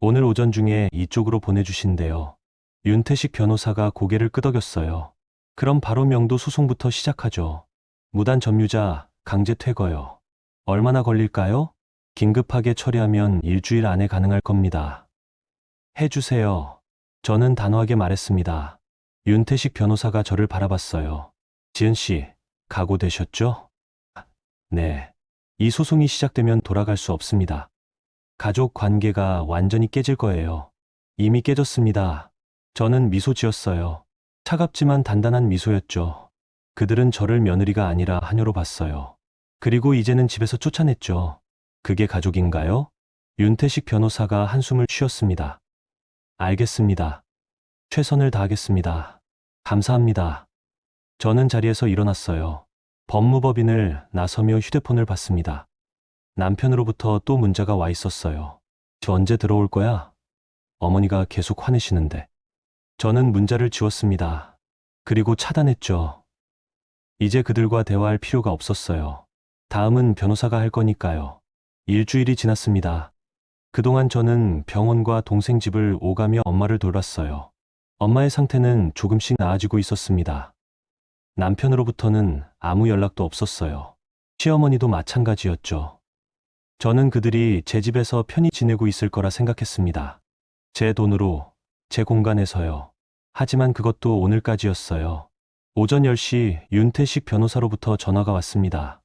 오늘 오전 중에 이쪽으로 보내주신대요. 윤태식 변호사가 고개를 끄덕였어요. 그럼 바로 명도 소송부터 시작하죠. 무단 점유자, 강제 퇴거요. 얼마나 걸릴까요? 긴급하게 처리하면 일주일 안에 가능할 겁니다. 해주세요. 저는 단호하게 말했습니다. 윤태식 변호사가 저를 바라봤어요. 지은 씨, 각오되셨죠? 네. 이 소송이 시작되면 돌아갈 수 없습니다. 가족 관계가 완전히 깨질 거예요. 이미 깨졌습니다. 저는 미소 지었어요. 차갑지만 단단한 미소였죠. 그들은 저를 며느리가 아니라 하녀로 봤어요. 그리고 이제는 집에서 쫓아냈죠. 그게 가족인가요? 윤태식 변호사가 한숨을 쉬었습니다. 알겠습니다. 최선을 다하겠습니다. 감사합니다. 저는 자리에서 일어났어요. 법무법인을 나서며 휴대폰을 봤습니다. 남편으로부터 또 문자가 와 있었어요. 저 언제 들어올 거야? 어머니가 계속 화내시는데. 저는 문자를 지웠습니다. 그리고 차단했죠. 이제 그들과 대화할 필요가 없었어요. 다음은 변호사가 할 거니까요. 일주일이 지났습니다. 그동안 저는 병원과 동생 집을 오가며 엄마를 돌봤어요. 엄마의 상태는 조금씩 나아지고 있었습니다. 남편으로부터는 아무 연락도 없었어요. 시어머니도 마찬가지였죠. 저는 그들이 제 집에서 편히 지내고 있을 거라 생각했습니다. 제 돈으로, 제 공간에서요. 하지만 그것도 오늘까지였어요. 오전 10시 윤태식 변호사로부터 전화가 왔습니다.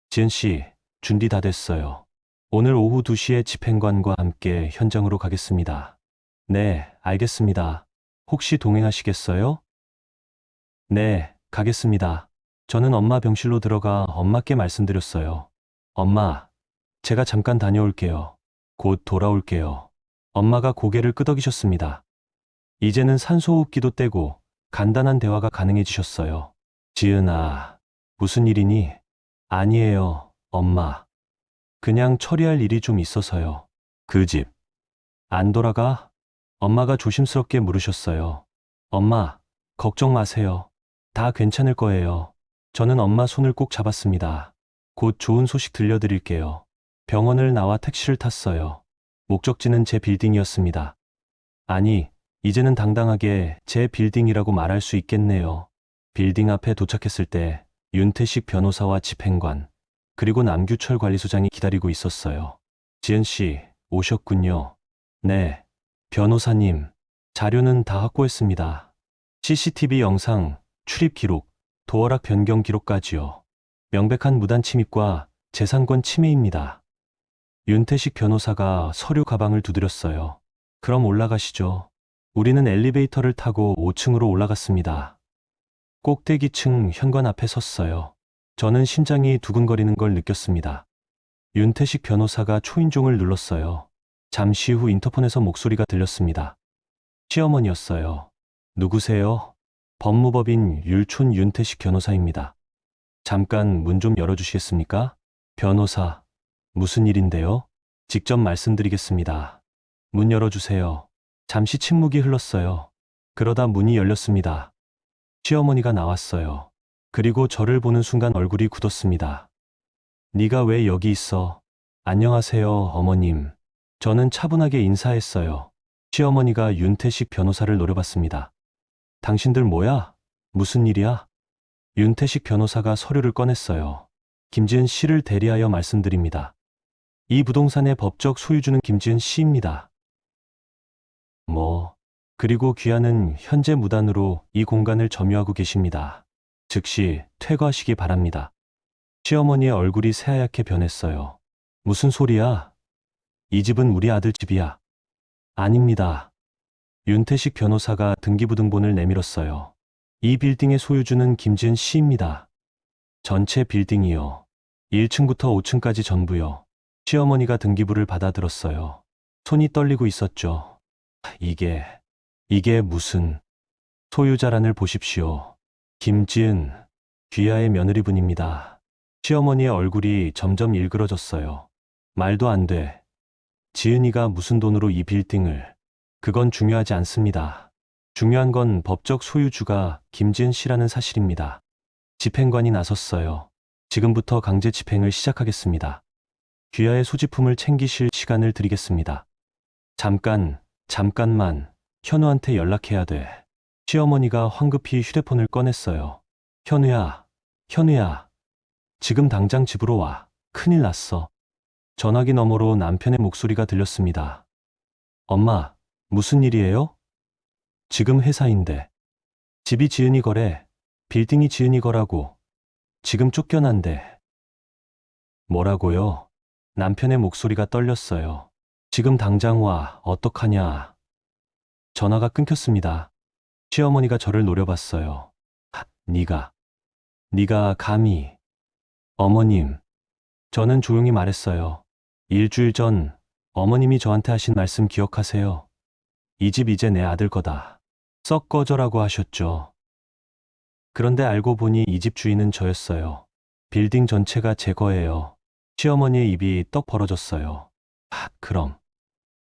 지은 씨, 준비 다 됐어요. 오늘 오후 2시에 집행관과 함께 현장으로 가겠습니다. 네, 알겠습니다. 혹시 동행하시겠어요? 네, 가겠습니다. 저는 엄마 병실로 들어가 엄마께 말씀드렸어요. 엄마, 제가 잠깐 다녀올게요. 곧 돌아올게요. 엄마가 고개를 끄덕이셨습니다. 이제는 산소호흡기도 떼고 간단한 대화가 가능해지셨어요. 지은아, 무슨 일이니? 아니에요, 엄마. 그냥 처리할 일이 좀 있어서요. 그 집, 안 돌아가? 엄마가 조심스럽게 물으셨어요. 엄마, 걱정 마세요. 다 괜찮을 거예요. 저는 엄마 손을 꼭 잡았습니다. 곧 좋은 소식 들려드릴게요. 병원을 나와 택시를 탔어요. 목적지는 제 빌딩이었습니다. 아니, 이제는 당당하게 제 빌딩이라고 말할 수 있겠네요. 빌딩 앞에 도착했을 때 윤태식 변호사와 집행관, 그리고 남규철 관리소장이 기다리고 있었어요. 지은 씨, 오셨군요. 네, 변호사님, 자료는 다 확보했습니다. CCTV 영상, 출입 기록, 도어락 변경 기록까지요. 명백한 무단 침입과 재산권 침해입니다. 윤태식 변호사가 서류 가방을 두드렸어요. 그럼 올라가시죠. 우리는 엘리베이터를 타고 5층으로 올라갔습니다. 꼭대기층 현관 앞에 섰어요. 저는 심장이 두근거리는 걸 느꼈습니다. 윤태식 변호사가 초인종을 눌렀어요. 잠시 후 인터폰에서 목소리가 들렸습니다. 시어머니였어요. 누구세요? 법무법인 율촌 윤태식 변호사입니다. 잠깐 문 좀 열어주시겠습니까? 변호사, 무슨 일인데요? 직접 말씀드리겠습니다. 문 열어주세요. 잠시 침묵이 흘렀어요. 그러다 문이 열렸습니다. 시어머니가 나왔어요. 그리고 저를 보는 순간 얼굴이 굳었습니다. 네가 왜 여기 있어? 안녕하세요, 어머님. 저는 차분하게 인사했어요. 시어머니가 윤태식 변호사를 노려봤습니다. 당신들 뭐야? 무슨 일이야? 윤태식 변호사가 서류를 꺼냈어요. 김지은 씨를 대리하여 말씀드립니다. 이 부동산의 법적 소유주는 김지은 씨입니다. 그리고 귀하는 현재 무단으로 이 공간을 점유하고 계십니다. 즉시 퇴거하시기 바랍니다. 시어머니의 얼굴이 새하얗게 변했어요. 무슨 소리야? 이 집은 우리 아들 집이야. 아닙니다. 윤태식 변호사가 등기부등본을 내밀었어요. 이 빌딩의 소유주는 김지은 씨입니다. 전체 빌딩이요. 1층부터 5층까지 전부요. 시어머니가 등기부를 받아들었어요. 손이 떨리고 있었죠. 이게 무슨 소유자란을 보십시오. 김지은, 귀하의 며느리분입니다. 시어머니의 얼굴이 점점 일그러졌어요. 말도 안 돼. 지은이가 무슨 돈으로 이 빌딩을. 그건 중요하지 않습니다. 중요한 건 법적 소유주가 김지은 씨라는 사실입니다. 집행관이 나섰어요. 지금부터 강제 집행을 시작하겠습니다. 귀하의 소지품을 챙기실 시간을 드리겠습니다. 잠깐만, 현우한테 연락해야 돼. 시어머니가 황급히 휴대폰을 꺼냈어요. 현우야, 지금 당장 집으로 와. 큰일 났어. 전화기 너머로 남편의 목소리가 들렸습니다. 엄마, 무슨 일이에요? 지금 회사인데. 집이 지은이 거래. 빌딩이 지은이 거라고. 지금 쫓겨난대. 뭐라고요? 남편의 목소리가 떨렸어요. 지금 당장 와. 어떡하냐. 전화가 끊겼습니다. 시어머니가 저를 노려봤어요. 네가 감히. 어머님. 저는 조용히 말했어요. 일주일 전 어머님이 저한테 하신 말씀 기억하세요? 이 집 이제 내 아들 거다. 썩 꺼져라고 하셨죠. 그런데 알고 보니 이 집 주인은 저였어요. 빌딩 전체가 제 거예요. 시어머니의 입이 떡 벌어졌어요.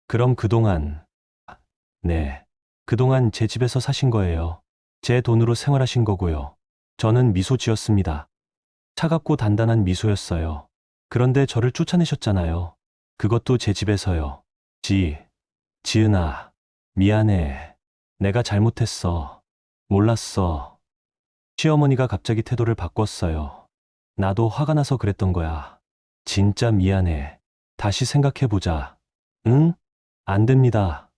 그럼 그동안, 네, 그동안 제 집에서 사신 거예요. 제 돈으로 생활하신 거고요. 저는 미소 지었습니다. 차갑고 단단한 미소였어요. 그런데 저를 쫓아내셨잖아요. 그것도 제 집에서요. 지은아, 미안해. 내가 잘못했어. 몰랐어. 시어머니가 갑자기 태도를 바꿨어요. 나도 화가 나서 그랬던 거야. 진짜 미안해. 다시 생각해보자. 응? 안 됩니다.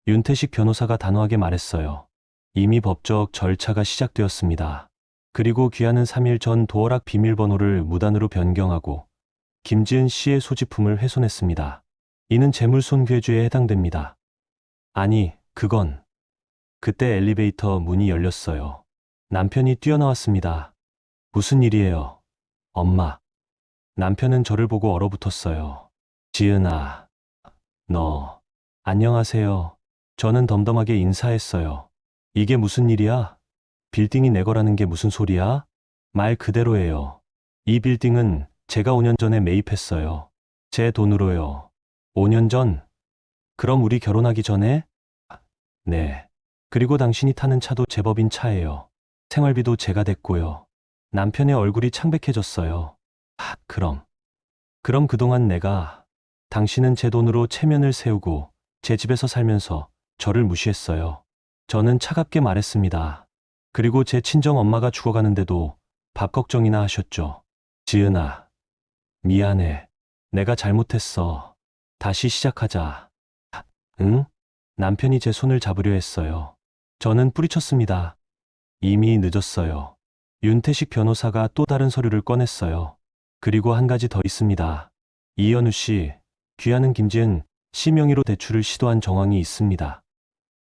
윤태식 변호사가 단호하게 말했어요. 이미 법적 절차가 시작되었습니다. 그리고 귀하는 3일 전 도어락 비밀번호를 무단으로 변경하고 김지은 씨의 소지품을 훼손했습니다. 이는 재물손괴죄에 해당됩니다. 아니, 그때 엘리베이터 문이 열렸어요. 남편이 뛰어나왔습니다. 무슨 일이에요? 엄마. 남편은 저를 보고 얼어붙었어요. 지은아, 너, 안녕하세요. 저는 덤덤하게 인사했어요. 이게 무슨 일이야? 빌딩이 내 거라는 게 무슨 소리야? 말 그대로예요. 이 빌딩은 제가 5년 전에 매입했어요. 제 돈으로요. 5년 전? 그럼 우리 결혼하기 전에? 네. 그리고 당신이 타는 차도 제법인 차예요. 생활비도 제가 댔고요. 남편의 얼굴이 창백해졌어요. 그럼 그동안 당신은 제 돈으로 체면을 세우고 제 집에서 살면서 저를 무시했어요. 저는 차갑게 말했습니다. 그리고 제 친정 엄마가 죽어가는데도 밥 걱정이나 하셨죠. 지은아, 미안해. 내가 잘못했어. 다시 시작하자. 응? 남편이 제 손을 잡으려 했어요. 저는 뿌리쳤습니다. 이미 늦었어요. 윤태식 변호사가 또 다른 서류를 꺼냈어요. 그리고 한 가지 더 있습니다. 이현우 씨, 귀하는 김지은 씨 명의로 대출을 시도한 정황이 있습니다.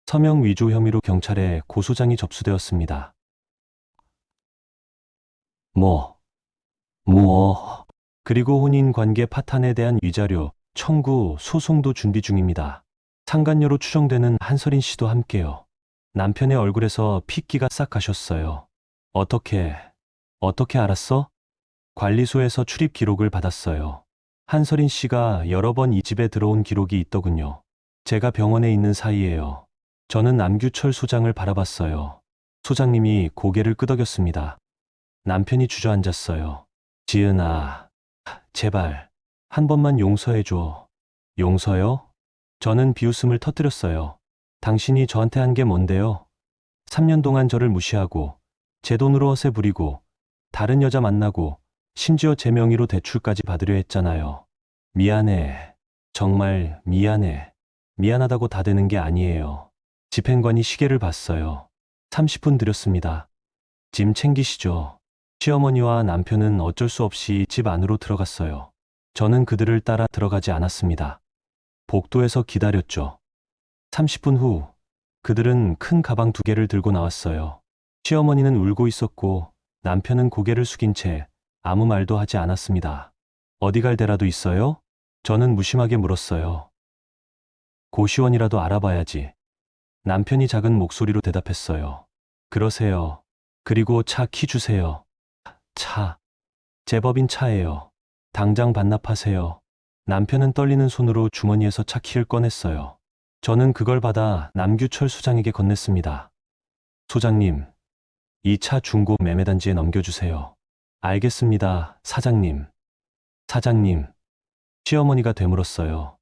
서명 위조 혐의로 경찰에 고소장이 접수되었습니다. 그리고 혼인 관계 파탄에 대한 위자료, 청구, 소송도 준비 중입니다. 상간녀로 추정되는 한서린 씨도 함께요. 남편의 얼굴에서 핏기가 싹 가셨어요. 어떻게 알았어? 관리소에서 출입 기록을 받았어요. 한서린 씨가 여러 번 이 집에 들어온 기록이 있더군요. 제가 병원에 있는 사이에요. 저는 남규철 소장을 바라봤어요. 소장님이 고개를 끄덕였습니다. 남편이 주저앉았어요. 지은아, 제발, 한 번만 용서해줘. 용서요? 저는 비웃음을 터뜨렸어요. 당신이 저한테 한 게 뭔데요? 3년 동안 저를 무시하고, 제 돈으로 허세 부리고, 다른 여자 만나고, 심지어 제 명의로 대출까지 받으려 했잖아요. 미안해. 정말 미안해. 미안하다고 다 되는 게 아니에요. 집행관이 시계를 봤어요. 30분 드렸습니다. 짐 챙기시죠. 시어머니와 남편은 어쩔 수 없이 집 안으로 들어갔어요. 저는 그들을 따라 들어가지 않았습니다. 복도에서 기다렸죠. 30분 후, 그들은 큰 가방 2개를 들고 나왔어요. 시어머니는 울고 있었고, 남편은 고개를 숙인 채 아무 말도 하지 않았습니다. 어디 갈 데라도 있어요? 저는 무심하게 물었어요. 고시원이라도 알아봐야지. 남편이 작은 목소리로 대답했어요. 그러세요. 그리고 차 키 주세요. 차. 제법인 차예요. 당장 반납하세요. 남편은 떨리는 손으로 주머니에서 차 키를 꺼냈어요. 저는 그걸 받아 남규철 소장에게 건넸습니다. 소장님, 이 차 중고 매매단지에 넘겨주세요. 알겠습니다, 사장님. 사장님. 시어머니가 되물었어요.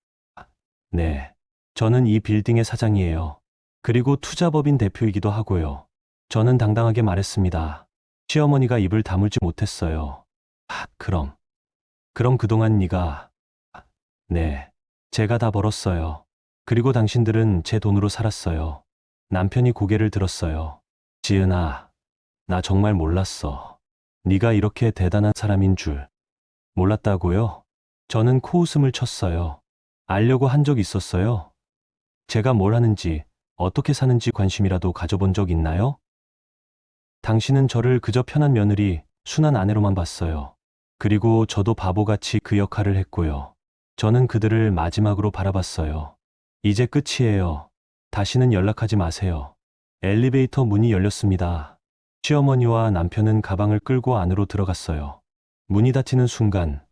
네. 저는 이 빌딩의 사장이에요. 그리고 투자법인 대표이기도 하고요. 저는 당당하게 말했습니다. 시어머니가 입을 다물지 못했어요. 그럼 그동안 네. 제가 다 벌었어요. 그리고 당신들은 제 돈으로 살았어요. 남편이 고개를 들었어요. 지은아, 나 정말 몰랐어. 네가 이렇게 대단한 사람인 줄. 몰랐다고요? 저는 코웃음을 쳤어요. 알려고 한 적 있었어요? 제가 뭘 하는지, 어떻게 사는지 관심이라도 가져본 적 있나요? 당신은 저를 그저 편한 며느리, 순한 아내로만 봤어요. 그리고 저도 바보같이 그 역할을 했고요. 저는 그들을 마지막으로 바라봤어요. 이제 끝이에요. 다시는 연락하지 마세요. 엘리베이터 문이 열렸습니다. 시어머니와 남편은 가방을 끌고 안으로 들어갔어요. 문이 닫히는 순간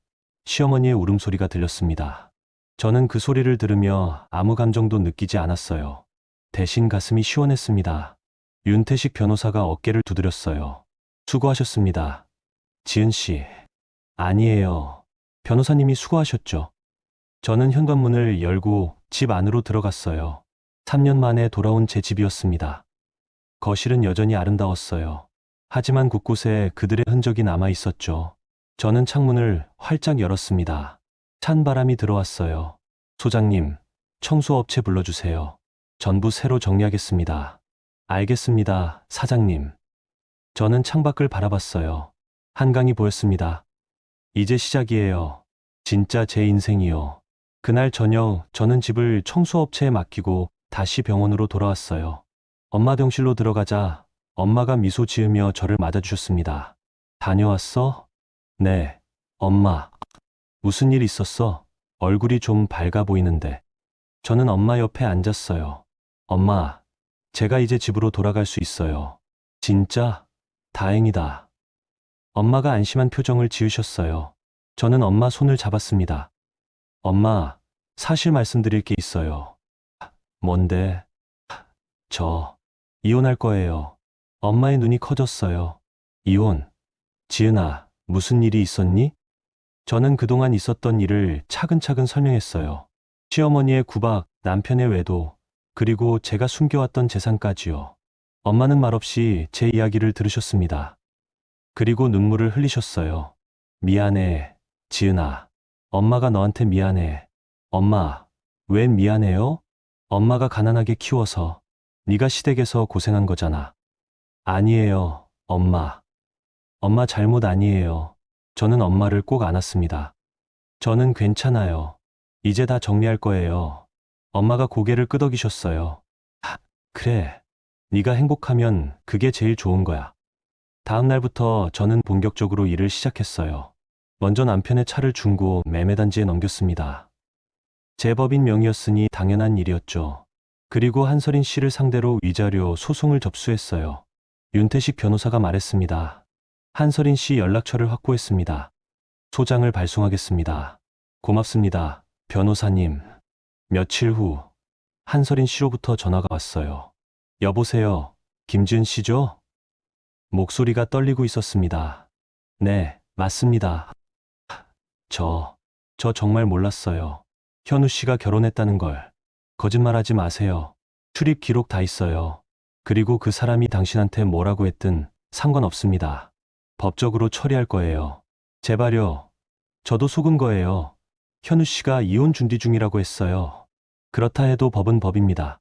시어머니의 울음소리가 들렸습니다. 저는 그 소리를 들으며 아무 감정도 느끼지 않았어요. 대신 가슴이 시원했습니다. 윤태식 변호사가 어깨를 두드렸어요. 수고하셨습니다. 지은 씨. 아니에요. 변호사님이 수고하셨죠. 저는 현관문을 열고 집 안으로 들어갔어요. 3년 만에 돌아온 제 집이었습니다. 거실은 여전히 아름다웠어요. 하지만 곳곳에 그들의 흔적이 남아 있었죠. 저는 창문을 활짝 열었습니다. 찬 바람이 들어왔어요. 소장님, 청소업체 불러주세요. 전부 새로 정리하겠습니다. 알겠습니다, 사장님. 저는 창밖을 바라봤어요. 한강이 보였습니다. 이제 시작이에요. 진짜 제 인생이요. 그날 저녁 저는 집을 청소업체에 맡기고 다시 병원으로 돌아왔어요. 엄마 병실로 들어가자 엄마가 미소 지으며 저를 맞아주셨습니다. 다녀왔어? 네. 엄마, 무슨 일 있었어? 얼굴이 좀 밝아 보이는데. 저는 엄마 옆에 앉았어요. 엄마, 제가 이제 집으로 돌아갈 수 있어요. 진짜? 다행이다. 엄마가 안심한 표정을 지으셨어요. 저는 엄마 손을 잡았습니다. 엄마, 사실 말씀드릴 게 있어요. 뭔데? 저, 이혼할 거예요. 엄마의 눈이 커졌어요. 이혼? 지은아, 무슨 일이 있었니? 저는 그동안 있었던 일을 차근차근 설명했어요. 시어머니의 구박, 남편의 외도, 그리고 제가 숨겨왔던 재산까지요. 엄마는 말없이 제 이야기를 들으셨습니다. 그리고 눈물을 흘리셨어요. 미안해, 지은아. 엄마가 너한테 미안해. 엄마, 왜 미안해요? 엄마가 가난하게 키워서 네가 시댁에서 고생한 거잖아. 아니에요, 엄마. 엄마 잘못 아니에요. 저는 엄마를 꼭 안았습니다. 저는 괜찮아요. 이제 다 정리할 거예요. 엄마가 고개를 끄덕이셨어요. 그래. 네가 행복하면 그게 제일 좋은 거야. 다음 날부터 저는 본격적으로 일을 시작했어요. 먼저 남편의 차를 중고 매매단지에 넘겼습니다. 제 법인 명의였으니 당연한 일이었죠. 그리고 한서린 씨를 상대로 위자료 소송을 접수했어요. 윤태식 변호사가 말했습니다. 한서린 씨 연락처를 확보했습니다. 소장을 발송하겠습니다. 고맙습니다, 변호사님. 며칠 후 한서린 씨로부터 전화가 왔어요. 여보세요, 김지은 씨죠? 목소리가 떨리고 있었습니다. 네, 맞습니다. 저, 저 정말 몰랐어요. 현우 씨가 결혼했다는 걸. 거짓말하지 마세요. 출입 기록 다 있어요. 그리고 그 사람이 당신한테 뭐라고 했든 상관없습니다. 법적으로 처리할 거예요. 제발요. 저도 속은 거예요. 현우 씨가 이혼 준비 중이라고 했어요. 그렇다 해도 법은 법입니다.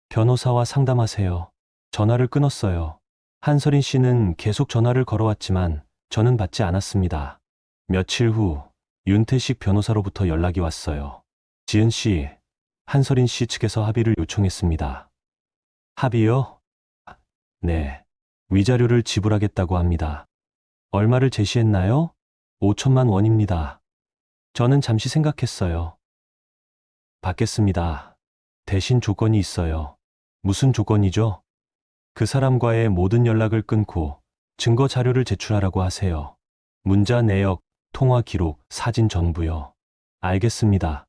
변호사와 상담하세요. 전화를 끊었어요. 한서린 씨는 계속 전화를 걸어왔지만 저는 받지 않았습니다. 며칠 후 윤태식 변호사로부터 연락이 왔어요. 지은 씨, 한서린 씨 측에서 합의를 요청했습니다. 합의요? 네. 위자료를 지불하겠다고 합니다. 얼마를 제시했나요? 5천만 원입니다. 저는 잠시 생각했어요. 받겠습니다. 대신 조건이 있어요. 무슨 조건이죠? 그 사람과의 모든 연락을 끊고 증거 자료를 제출하라고 하세요. 문자 내역, 통화 기록, 사진 전부요. 알겠습니다.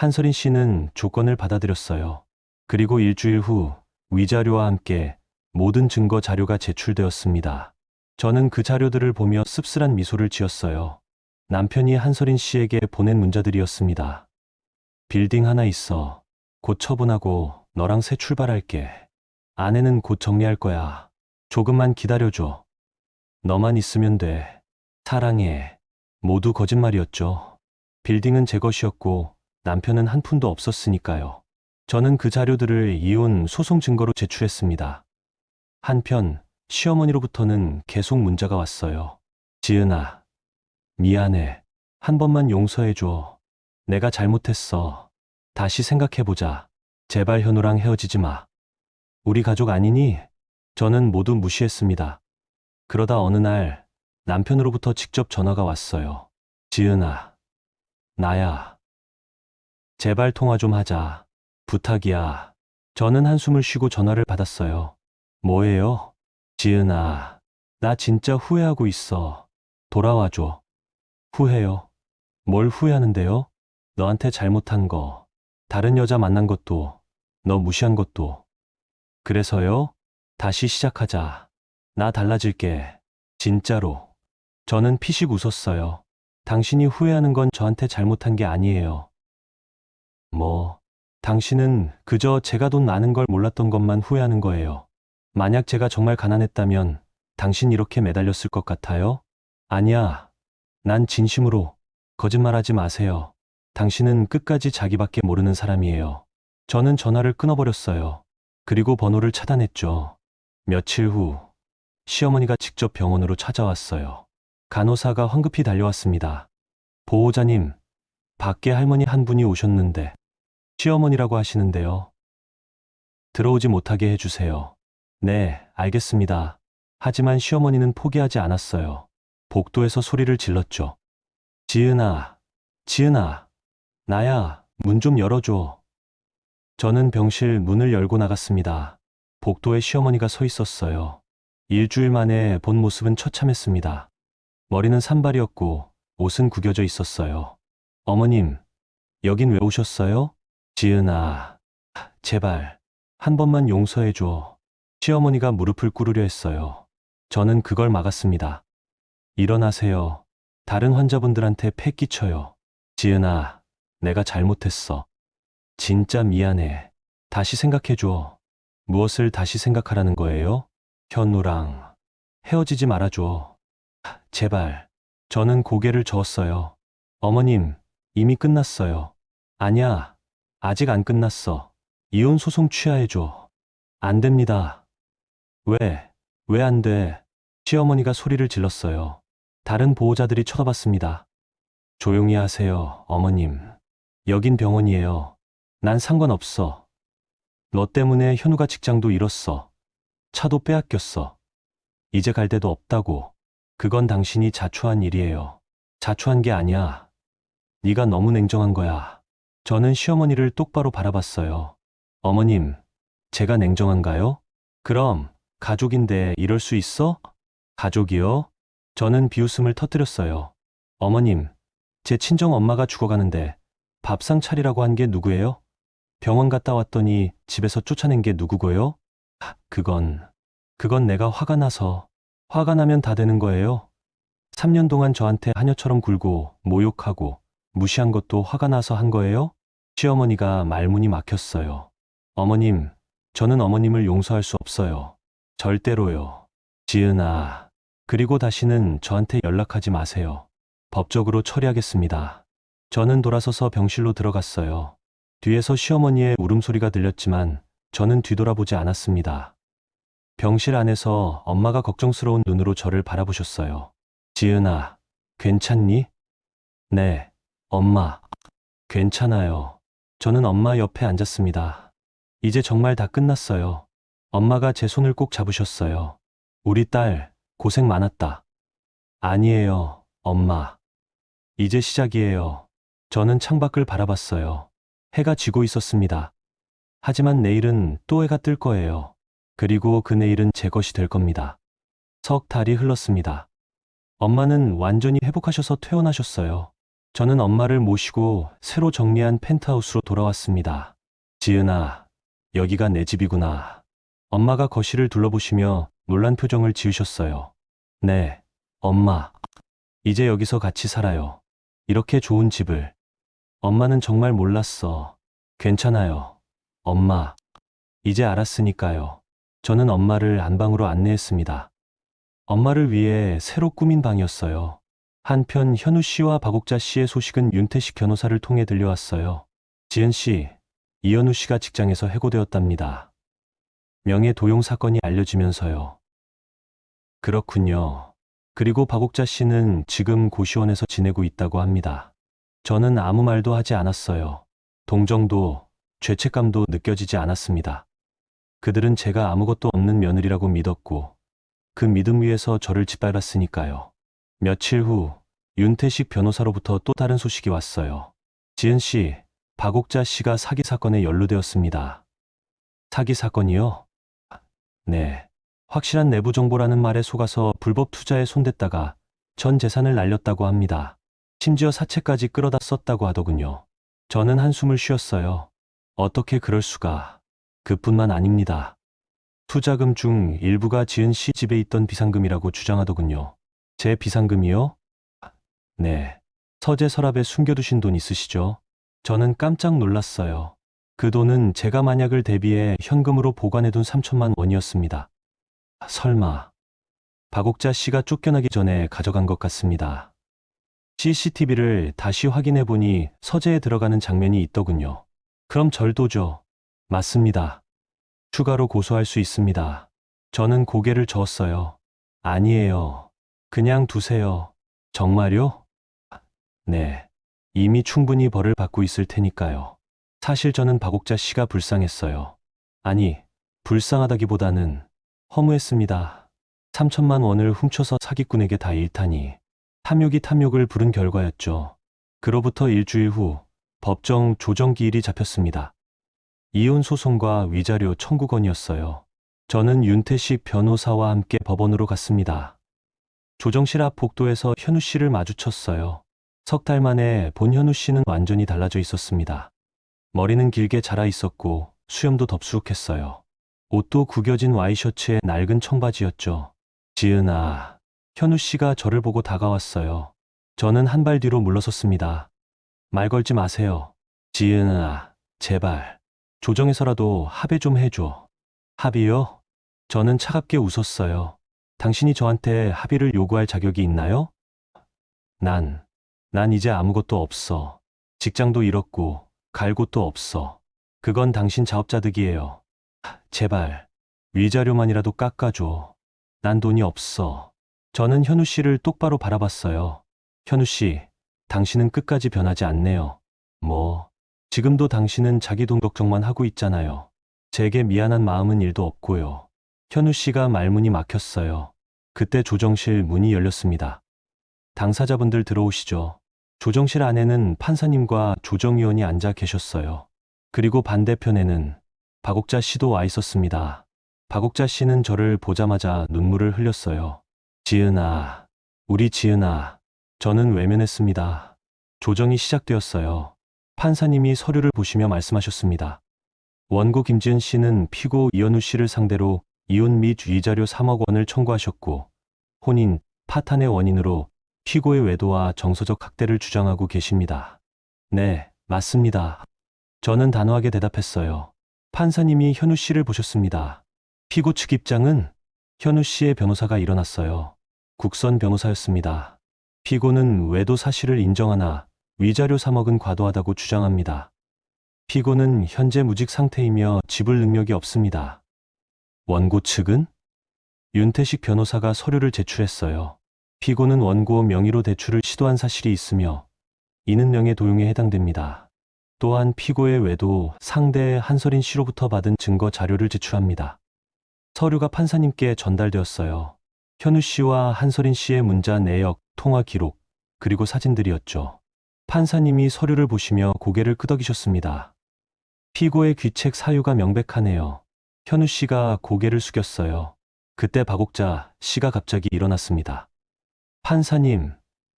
한서린 씨는 조건을 받아들였어요. 그리고 일주일 후 위자료와 함께 모든 증거 자료가 제출되었습니다. 저는 그 자료들을 보며 씁쓸한 미소를 지었어요. 남편이 한서린 씨에게 보낸 문자들이었습니다. 빌딩 하나 있어. 곧 처분하고 너랑 새 출발할게. 아내는 곧 정리할 거야. 조금만 기다려줘. 너만 있으면 돼. 사랑해. 모두 거짓말이었죠. 빌딩은 제 것이었고 남편은 한 푼도 없었으니까요. 저는 그 자료들을 이혼 소송 증거로 제출했습니다. 한편 시어머니로부터는 계속 문자가 왔어요. 지은아, 미안해. 한 번만 용서해줘. 내가 잘못했어. 다시 생각해보자. 제발 현우랑 헤어지지 마. 우리 가족 아니니? 저는 모두 무시했습니다. 그러다 어느 날 남편으로부터 직접 전화가 왔어요. 지은아, 나야. 제발 통화 좀 하자. 부탁이야. 저는 한숨을 쉬고 전화를 받았어요. 뭐예요? 지은아, 나 진짜 후회하고 있어. 돌아와줘. 후회요? 뭘 후회하는데요? 너한테 잘못한 거, 다른 여자 만난 것도, 너 무시한 것도. 그래서요? 다시 시작하자. 나 달라질게. 진짜로. 저는 피식 웃었어요. 당신이 후회하는 건 저한테 잘못한 게 아니에요. 당신은 그저 제가 돈 많은 걸 몰랐던 것만 후회하는 거예요. 만약 제가 정말 가난했다면 당신 이렇게 매달렸을 것 같아요? 아니야. 난 진심으로. 거짓말하지 마세요. 당신은 끝까지 자기밖에 모르는 사람이에요. 저는 전화를 끊어버렸어요. 그리고 번호를 차단했죠. 며칠 후 시어머니가 직접 병원으로 찾아왔어요. 간호사가 황급히 달려왔습니다. 보호자님, 밖에 할머니 한 분이 오셨는데 시어머니라고 하시는데요. 들어오지 못하게 해주세요. 네, 알겠습니다. 하지만 시어머니는 포기하지 않았어요. 복도에서 소리를 질렀죠. 지은아, 지은아, 나야, 문 좀 열어줘. 저는 병실 문을 열고 나갔습니다. 복도에 시어머니가 서 있었어요. 일주일 만에 본 모습은 처참했습니다. 머리는 산발이었고 옷은 구겨져 있었어요. 어머님, 여긴 왜 오셨어요? 지은아, 제발 한 번만 용서해줘. 시어머니가 무릎을 꿇으려 했어요. 저는 그걸 막았습니다. 일어나세요. 다른 환자분들한테 패 끼쳐요. 지은아, 내가 잘못했어. 진짜 미안해. 다시 생각해줘. 무엇을 다시 생각하라는 거예요? 현우랑 헤어지지 말아줘. 제발. 저는 고개를 저었어요. 어머님, 이미 끝났어요. 아니야, 아직 안 끝났어. 이혼 소송 취하해줘. 안 됩니다. 왜 안 돼? 시어머니가 소리를 질렀어요. 다른 보호자들이 쳐다봤습니다. 조용히 하세요, 어머님. 여긴 병원이에요. 난 상관없어. 너 때문에 현우가 직장도 잃었어. 차도 빼앗겼어. 이제 갈 데도 없다고. 그건 당신이 자초한 일이에요. 자초한 게 아니야. 네가 너무 냉정한 거야. 저는 시어머니를 똑바로 바라봤어요. 어머님, 제가 냉정한가요? 그럼 가족인데 이럴 수 있어? 가족이요? 저는 비웃음을 터뜨렸어요. 어머님, 제 친정 엄마가 죽어가는데 밥상 차리라고 한 게 누구예요? 병원 갔다 왔더니 집에서 쫓아낸 게 누구고요? 그건 내가 화가 나서. 화가 나면 다 되는 거예요. 3년 동안 저한테 하녀처럼 굴고 모욕하고 무시한 것도 화가 나서 한 거예요? 시어머니가 말문이 막혔어요. 어머님, 저는 어머님을 용서할 수 없어요. 절대로요. 지은아, 그리고 다시는 저한테 연락하지 마세요. 법적으로 처리하겠습니다. 저는 돌아서서 병실로 들어갔어요. 뒤에서 시어머니의 울음소리가 들렸지만 저는 뒤돌아보지 않았습니다. 병실 안에서 엄마가 걱정스러운 눈으로 저를 바라보셨어요. 지은아, 괜찮니? 네, 엄마. 괜찮아요. 저는 엄마 옆에 앉았습니다. 이제 정말 다 끝났어요. 엄마가 제 손을 꼭 잡으셨어요. 우리 딸, 고생 많았다. 아니에요, 엄마. 이제 시작이에요. 저는 창밖을 바라봤어요. 해가 지고 있었습니다. 하지만 내일은 또 해가 뜰 거예요. 그리고 그 내일은 제 것이 될 겁니다. 석 달이 흘렀습니다. 엄마는 완전히 회복하셔서 퇴원하셨어요. 저는 엄마를 모시고 새로 정리한 펜트하우스로 돌아왔습니다. 지은아, 여기가 내 집이구나. 엄마가 거실을 둘러보시며 놀란 표정을 지으셨어요. 네, 엄마. 이제 여기서 같이 살아요. 이렇게 좋은 집을. 엄마는 정말 몰랐어. 괜찮아요. 엄마. 이제 알았으니까요. 저는 엄마를 안방으로 안내했습니다. 엄마를 위해 새로 꾸민 방이었어요. 한편 현우 씨와 박옥자 씨의 소식은 윤태식 변호사를 통해 들려왔어요. 지은 씨, 이현우 씨가 직장에서 해고되었답니다. 명예 도용 사건이 알려지면서요. 그렇군요. 그리고 박옥자 씨는 지금 고시원에서 지내고 있다고 합니다. 저는 아무 말도 하지 않았어요. 동정도, 죄책감도 느껴지지 않았습니다. 그들은 제가 아무것도 없는 며느리라고 믿었고, 그 믿음 위에서 저를 짓밟았으니까요. 며칠 후, 윤태식 변호사로부터 또 다른 소식이 왔어요. 지은 씨, 박옥자 씨가 사기 사건에 연루되었습니다. 사기 사건이요? 네. 확실한 내부 정보라는 말에 속아서 불법 투자에 손댔다가 전 재산을 날렸다고 합니다. 심지어 사채까지 끌어다 썼다고 하더군요. 저는 한숨을 쉬었어요. 어떻게 그럴 수가. 그뿐만 아닙니다. 투자금 중 일부가 지은 씨 집에 있던 비상금이라고 주장하더군요. 제 비상금이요? 네. 서재 서랍에 숨겨두신 돈 있으시죠? 저는 깜짝 놀랐어요. 그 돈은 제가 만약을 대비해 현금으로 보관해둔 3천만 원이었습니다. 설마 박옥자 씨가 쫓겨나기 전에 가져간 것 같습니다. CCTV를 다시 확인해 보니 서재에 들어가는 장면이 있더군요. 그럼 절도죠. 맞습니다. 추가로 고소할 수 있습니다. 저는 고개를 저었어요. 아니에요. 그냥 두세요. 정말요? 네. 이미 충분히 벌을 받고 있을 테니까요. 사실 저는 박옥자 씨가 불쌍했어요. 아니, 불쌍하다기보다는 허무했습니다. 3천만 원을 훔쳐서 사기꾼에게 다 잃다니. 탐욕이 탐욕을 부른 결과였죠. 그로부터 일주일 후 법정 조정기일이 잡혔습니다. 이혼 소송과 위자료 청구건이었어요. 저는 윤태식 변호사와 함께 법원으로 갔습니다. 조정실 앞 복도에서 현우 씨를 마주쳤어요. 석 달 만에 본 현우 씨는 완전히 달라져 있었습니다. 머리는 길게 자라 있었고 수염도 덥수룩했어요. 옷도 구겨진 와이셔츠에 낡은 청바지였죠. 지은아, 현우 씨가 저를 보고 다가왔어요. 저는 한 발 뒤로 물러섰습니다. 말 걸지 마세요. 지은아, 제발. 조정에서라도 합의 좀 해줘. 합의요? 저는 차갑게 웃었어요. 당신이 저한테 합의를 요구할 자격이 있나요? 난 이제 아무것도 없어. 직장도 잃었고, 갈 곳도 없어. 그건 당신 자업자득이에요. 제발, 위자료만이라도 깎아줘. 난 돈이 없어. 저는 현우 씨를 똑바로 바라봤어요. 현우 씨, 당신은 끝까지 변하지 않네요. 지금도 당신은 자기 돈 걱정만 하고 있잖아요. 제게 미안한 마음은 일도 없고요. 현우 씨가 말문이 막혔어요. 그때 조정실 문이 열렸습니다. 당사자분들 들어오시죠. 조정실 안에는 판사님과 조정위원이 앉아 계셨어요. 그리고 반대편에는 박옥자 씨도 와 있었습니다. 박옥자 씨는 저를 보자마자 눈물을 흘렸어요. 지은아, 우리 지은아. 저는 외면했습니다. 조정이 시작되었어요. 판사님이 서류를 보시며 말씀하셨습니다. 원고 김지은 씨는 피고 이현우 씨를 상대로 이혼 및 위자료 3억 원을 청구하셨고, 혼인, 파탄의 원인으로 피고의 외도와 정서적 학대를 주장하고 계십니다. 네, 맞습니다. 저는 단호하게 대답했어요. 판사님이 현우 씨를 보셨습니다. 피고 측 입장은 현우 씨의 변호사가 일어났어요. 국선 변호사였습니다. 피고는 외도 사실을 인정하나 위자료 3억은 과도하다고 주장합니다. 피고는 현재 무직 상태이며 지불 능력이 없습니다. 원고 측은? 윤태식 변호사가 서류를 제출했어요. 피고는 원고 명의로 대출을 시도한 사실이 있으며 이는 명예 도용에 해당됩니다. 또한 피고의 외도 상대 한설인 씨로부터 받은 증거 자료를 제출합니다. 서류가 판사님께 전달되었어요. 현우 씨와 한설인 씨의 문자 내역, 통화 기록, 그리고 사진들이었죠. 판사님이 서류를 보시며 고개를 끄덕이셨습니다. 피고의 귀책 사유가 명백하네요. 현우 씨가 고개를 숙였어요. 그때 박옥자 씨가 갑자기 일어났습니다. 판사님,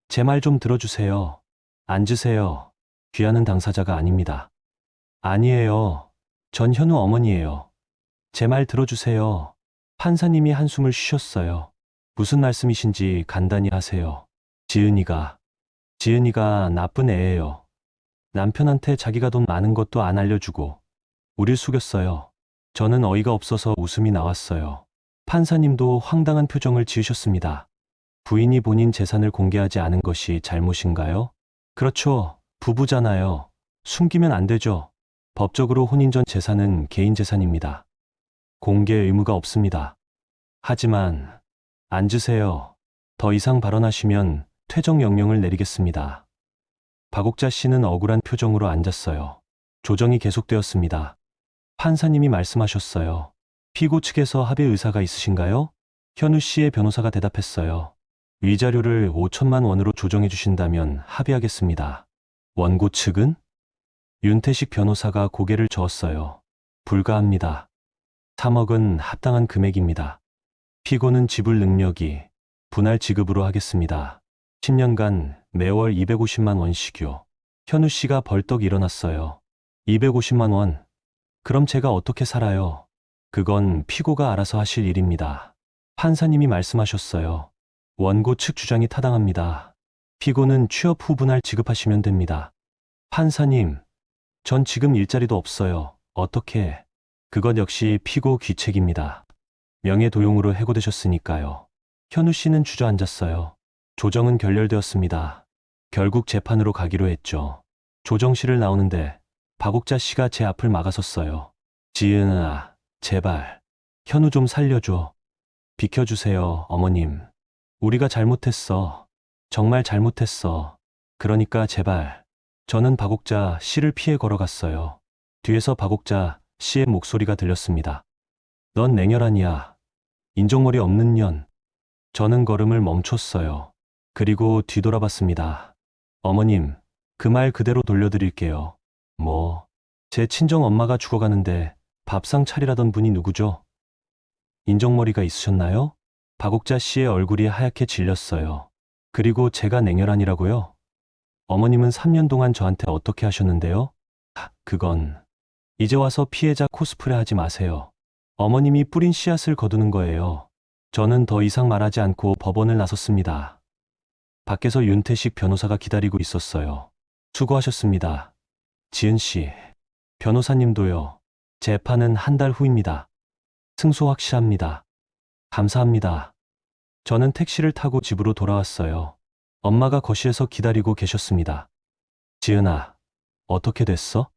제 말 좀 들어주세요. 앉으세요. 귀하는 당사자가 아닙니다. 아니에요. 전 현우 어머니예요. 제 말 들어주세요. 판사님이 한숨을 쉬셨어요. 무슨 말씀이신지 간단히 하세요. 지은이가 나쁜 애예요. 남편한테 자기가 돈 많은 것도 안 알려주고 우릴 속였어요. 저는 어이가 없어서 웃음이 나왔어요. 판사님도 황당한 표정을 지으셨습니다. 부인이 본인 재산을 공개하지 않은 것이 잘못인가요? 그렇죠. 부부잖아요. 숨기면 안 되죠. 법적으로 혼인 전 재산은 개인 재산입니다. 공개 의무가 없습니다. 하지만 앉으세요. 더 이상 발언하시면 퇴정 명령을 내리겠습니다. 박옥자 씨는 억울한 표정으로 앉았어요. 조정이 계속되었습니다. 판사님이 말씀하셨어요. 피고 측에서 합의 의사가 있으신가요? 현우 씨의 변호사가 대답했어요. 위자료를 5천만 원으로 조정해 주신다면 합의하겠습니다. 원고 측은? 윤태식 변호사가 고개를 저었어요. 불가합니다. 3억은 합당한 금액입니다. 피고는 지불 능력이 분할 지급으로 하겠습니다. 10년간 매월 250만 원씩요. 현우 씨가 벌떡 일어났어요. 250만 원. 그럼 제가 어떻게 살아요? 그건 피고가 알아서 하실 일입니다. 판사님이 말씀하셨어요. 원고 측 주장이 타당합니다. 피고는 취업 후 분할 지급하시면 됩니다. 판사님, 전 지금 일자리도 없어요. 어떻게? 그것 역시 피고 귀책입니다. 명예도용으로 해고되셨으니까요. 현우 씨는 주저앉았어요. 조정은 결렬되었습니다. 결국 재판으로 가기로 했죠. 조정실을 나오는데 박옥자 씨가 제 앞을 막아섰어요. 지은아, 제발. 현우 좀 살려줘. 비켜주세요, 어머님. 우리가 잘못했어. 정말 잘못했어. 그러니까 제발. 저는 박옥자 씨를 피해 걸어갔어요. 뒤에서 박옥자 씨의 목소리가 들렸습니다. 넌 냉혈한이야. 인종머리 없는 년. 저는 걸음을 멈췄어요. 그리고 뒤돌아봤습니다. 어머님, 그 말 그대로 돌려드릴게요. 뭐, 제 친정 엄마가 죽어가는데 밥상 차리라던 분이 누구죠? 인정머리가 있으셨나요? 박옥자 씨의 얼굴이 하얗게 질렸어요. 그리고 제가 냉혈한이라고요? 어머님은 3년 동안 저한테 어떻게 하셨는데요? 그건 이제 와서 피해자 코스프레 하지 마세요. 어머님이 뿌린 씨앗을 거두는 거예요. 저는 더 이상 말하지 않고 법원을 나섰습니다. 밖에서 윤태식 변호사가 기다리고 있었어요. 수고하셨습니다. 지은 씨, 변호사님도요. 재판은 한 달 후입니다. 승소 확실합니다. 감사합니다. 저는 택시를 타고 집으로 돌아왔어요. 엄마가 거실에서 기다리고 계셨습니다. 지은아, 어떻게 됐어?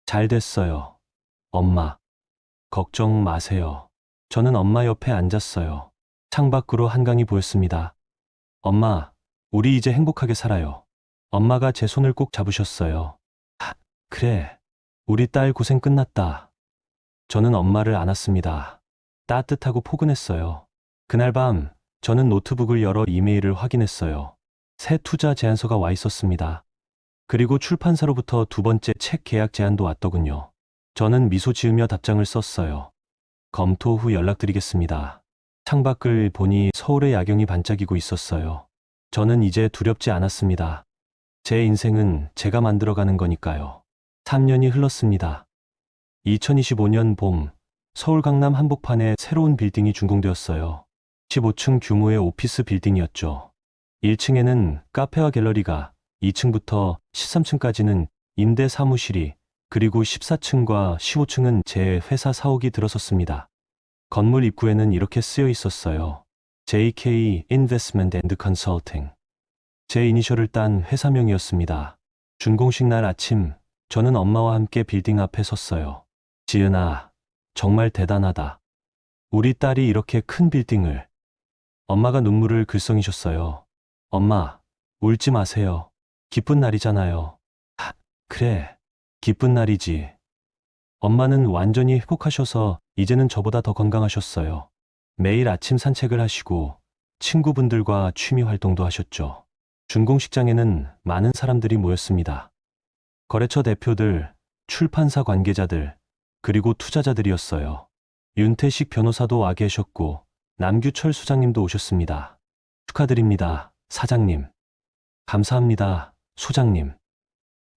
잘 됐어요. 엄마, 걱정 마세요. 저는 엄마 옆에 앉았어요. 창밖으로 한강이 보였습니다. 엄마, 우리 이제 행복하게 살아요. 엄마가 제 손을 꼭 잡으셨어요. 그래, 우리 딸 고생 끝났다. 저는 엄마를 안았습니다. 따뜻하고 포근했어요. 그날 밤, 저는 노트북을 열어 이메일을 확인했어요. 새 투자 제안서가 와 있었습니다. 그리고 출판사로부터 두 번째 책 계약 제안도 왔더군요. 저는 미소 지으며 답장을 썼어요. 검토 후 연락드리겠습니다. 창밖을 보니 서울의 야경이 반짝이고 있었어요. 저는 이제 두렵지 않았습니다. 제 인생은 제가 만들어가는 거니까요. 3년이 흘렀습니다. 2025년 봄, 서울 강남 한복판에 새로운 빌딩이 준공되었어요. 15층 규모의 오피스 빌딩이었죠. 1층에는 카페와 갤러리가, 2층부터 13층까지는 임대 사무실이, 그리고 14층과 15층은 제 회사 사옥이 들어섰습니다. 건물 입구에는 이렇게 쓰여 있었어요. JK Investment and Consulting. 제 이니셜을 딴 회사명이었습니다. 준공식 날 아침, 저는 엄마와 함께 빌딩 앞에 섰어요. 지은아, 정말 대단하다. 우리 딸이 이렇게 큰 빌딩을. 엄마가 눈물을 글썽이셨어요. 엄마, 울지 마세요. 기쁜 날이잖아요. 그래, 기쁜 날이지. 엄마는 완전히 회복하셔서 이제는 저보다 더 건강하셨어요. 매일 아침 산책을 하시고 친구분들과 취미 활동도 하셨죠. 준공식장에는 많은 사람들이 모였습니다. 거래처 대표들, 출판사 관계자들, 그리고 투자자들이었어요. 윤태식 변호사도 와 계셨고 남규철 수장님도 오셨습니다. 축하드립니다, 사장님. 감사합니다, 소장님.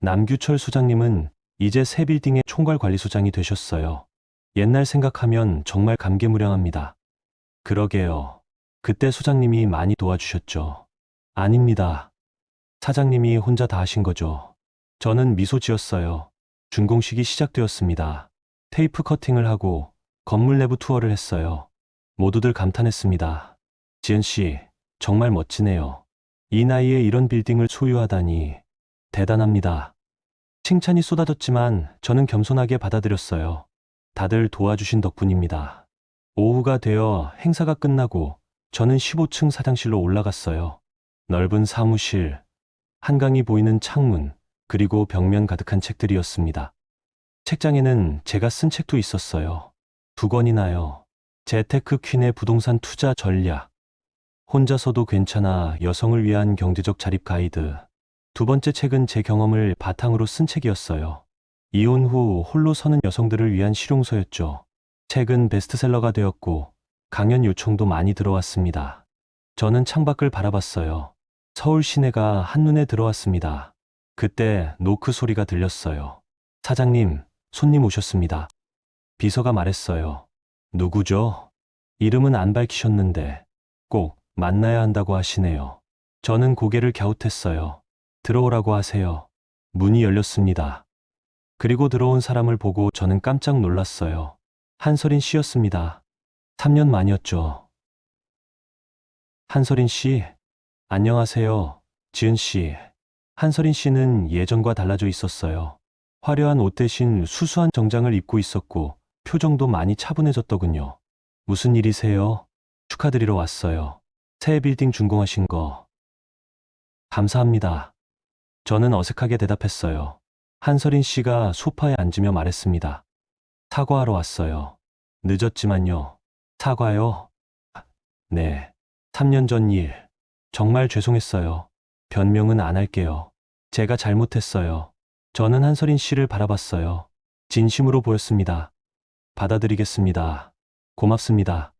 남규철 수장님은 이제 새 빌딩의 총괄관리소장이 되셨어요. 옛날 생각하면 정말 감개무량합니다. 그러게요. 그때 소장님이 많이 도와주셨죠. 아닙니다. 사장님이 혼자 다 하신 거죠. 저는 미소 지었어요. 준공식이 시작되었습니다. 테이프 커팅을 하고 건물 내부 투어를 했어요. 모두들 감탄했습니다. 지은 씨, 정말 멋지네요. 이 나이에 이런 빌딩을 소유하다니 대단합니다. 칭찬이 쏟아졌지만 저는 겸손하게 받아들였어요. 다들 도와주신 덕분입니다. 오후가 되어 행사가 끝나고 저는 15층 사장실로 올라갔어요. 넓은 사무실, 한강이 보이는 창문, 그리고 벽면 가득한 책들이었습니다. 책장에는 제가 쓴 책도 있었어요. 2권이나요. 재테크 퀸의 부동산 투자 전략, 혼자서도 괜찮아 여성을 위한 경제적 자립 가이드. 두 번째 책은 제 경험을 바탕으로 쓴 책이었어요. 이혼 후 홀로 서는 여성들을 위한 실용서였죠. 책은 베스트셀러가 되었고 강연 요청도 많이 들어왔습니다. 저는 창밖을 바라봤어요. 서울 시내가 한눈에 들어왔습니다. 그때 노크 소리가 들렸어요. 사장님, 손님 오셨습니다. 비서가 말했어요. 누구죠? 이름은 안 밝히셨는데 꼭 만나야 한다고 하시네요. 저는 고개를 갸웃했어요. 들어오라고 하세요. 문이 열렸습니다. 그리고 들어온 사람을 보고 저는 깜짝 놀랐어요. 한서린 씨였습니다. 3년 만이었죠. 한서린 씨, 안녕하세요. 지은 씨. 한서린 씨는 예전과 달라져 있었어요. 화려한 옷 대신 수수한 정장을 입고 있었고 표정도 많이 차분해졌더군요. 무슨 일이세요? 축하드리러 왔어요. 새 빌딩 준공하신 거. 감사합니다. 저는 어색하게 대답했어요. 한서린 씨가 소파에 앉으며 말했습니다. 사과하러 왔어요. 늦었지만요. 사과요? 네. 3년 전 일. 정말 죄송했어요. 변명은 안 할게요. 제가 잘못했어요. 저는 한서린 씨를 바라봤어요. 진심으로 보였습니다. 받아들이겠습니다. 고맙습니다.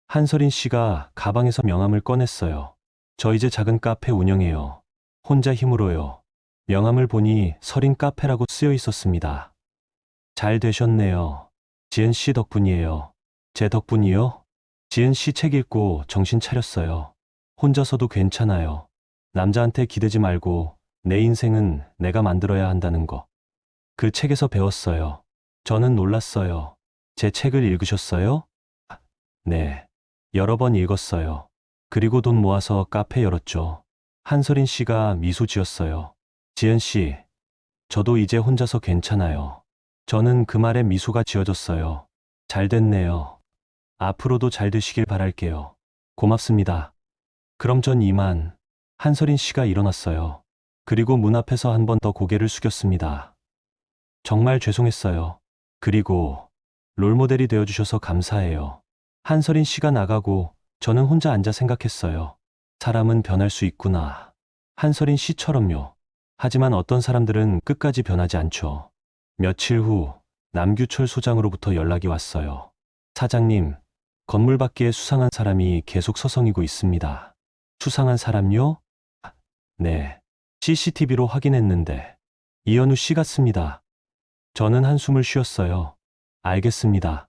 한서린 씨가 가방에서 명함을 꺼냈어요. 저 이제 작은 카페 운영해요. 혼자 힘으로요. 명함을 보니 서린 카페라고 쓰여 있었습니다. 잘 되셨네요. 지은 씨 덕분이에요. 제 덕분이요? 지은 씨 책 읽고 정신 차렸어요. 혼자서도 괜찮아요. 남자한테 기대지 말고 내 인생은 내가 만들어야 한다는 거. 그 책에서 배웠어요. 저는 놀랐어요. 제 책을 읽으셨어요? 네. 여러 번 읽었어요. 그리고 돈 모아서 카페 열었죠. 한서린 씨가 미소 지었어요. 지은 씨, 저도 이제 혼자서 괜찮아요. 저는 그 말에 미소가 지어졌어요. 잘 됐네요. 앞으로도 잘 되시길 바랄게요. 고맙습니다. 그럼 전 이만. 한서린 씨가 일어났어요. 그리고 문 앞에서 한 번 더 고개를 숙였습니다. 정말 죄송했어요. 그리고 롤모델이 되어주셔서 감사해요. 한서린 씨가 나가고 저는 혼자 앉아 생각했어요. 사람은 변할 수 있구나. 한서린 씨처럼요. 하지만 어떤 사람들은 끝까지 변하지 않죠. 며칠 후 남규철 소장으로부터 연락이 왔어요. 사장님, 건물 밖에 수상한 사람이 계속 서성이고 있습니다. 수상한 사람요? 네. CCTV로 확인했는데 이현우 씨 같습니다. 저는 한숨을 쉬었어요. 알겠습니다.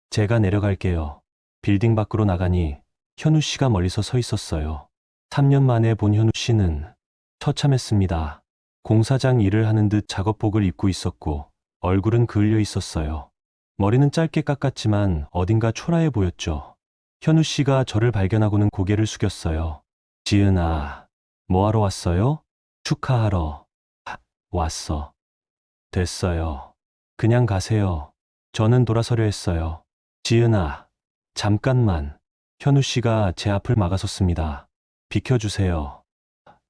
제가 내려갈게요. 빌딩 밖으로 나가니 현우 씨가 멀리서 서 있었어요. 3년 만에 본 현우 씨는 처참했습니다. 공사장 일을 하는 듯 작업복을 입고 있었고 얼굴은 그을려 있었어요. 머리는 짧게 깎았지만 어딘가 초라해 보였죠. 현우 씨가 저를 발견하고는 고개를 숙였어요. 지은아, 뭐하러 왔어요? 축하하러. 왔어. 됐어요. 그냥 가세요. 저는 돌아서려 했어요. 지은아, 잠깐만. 현우 씨가 제 앞을 막아섰습니다. 비켜주세요.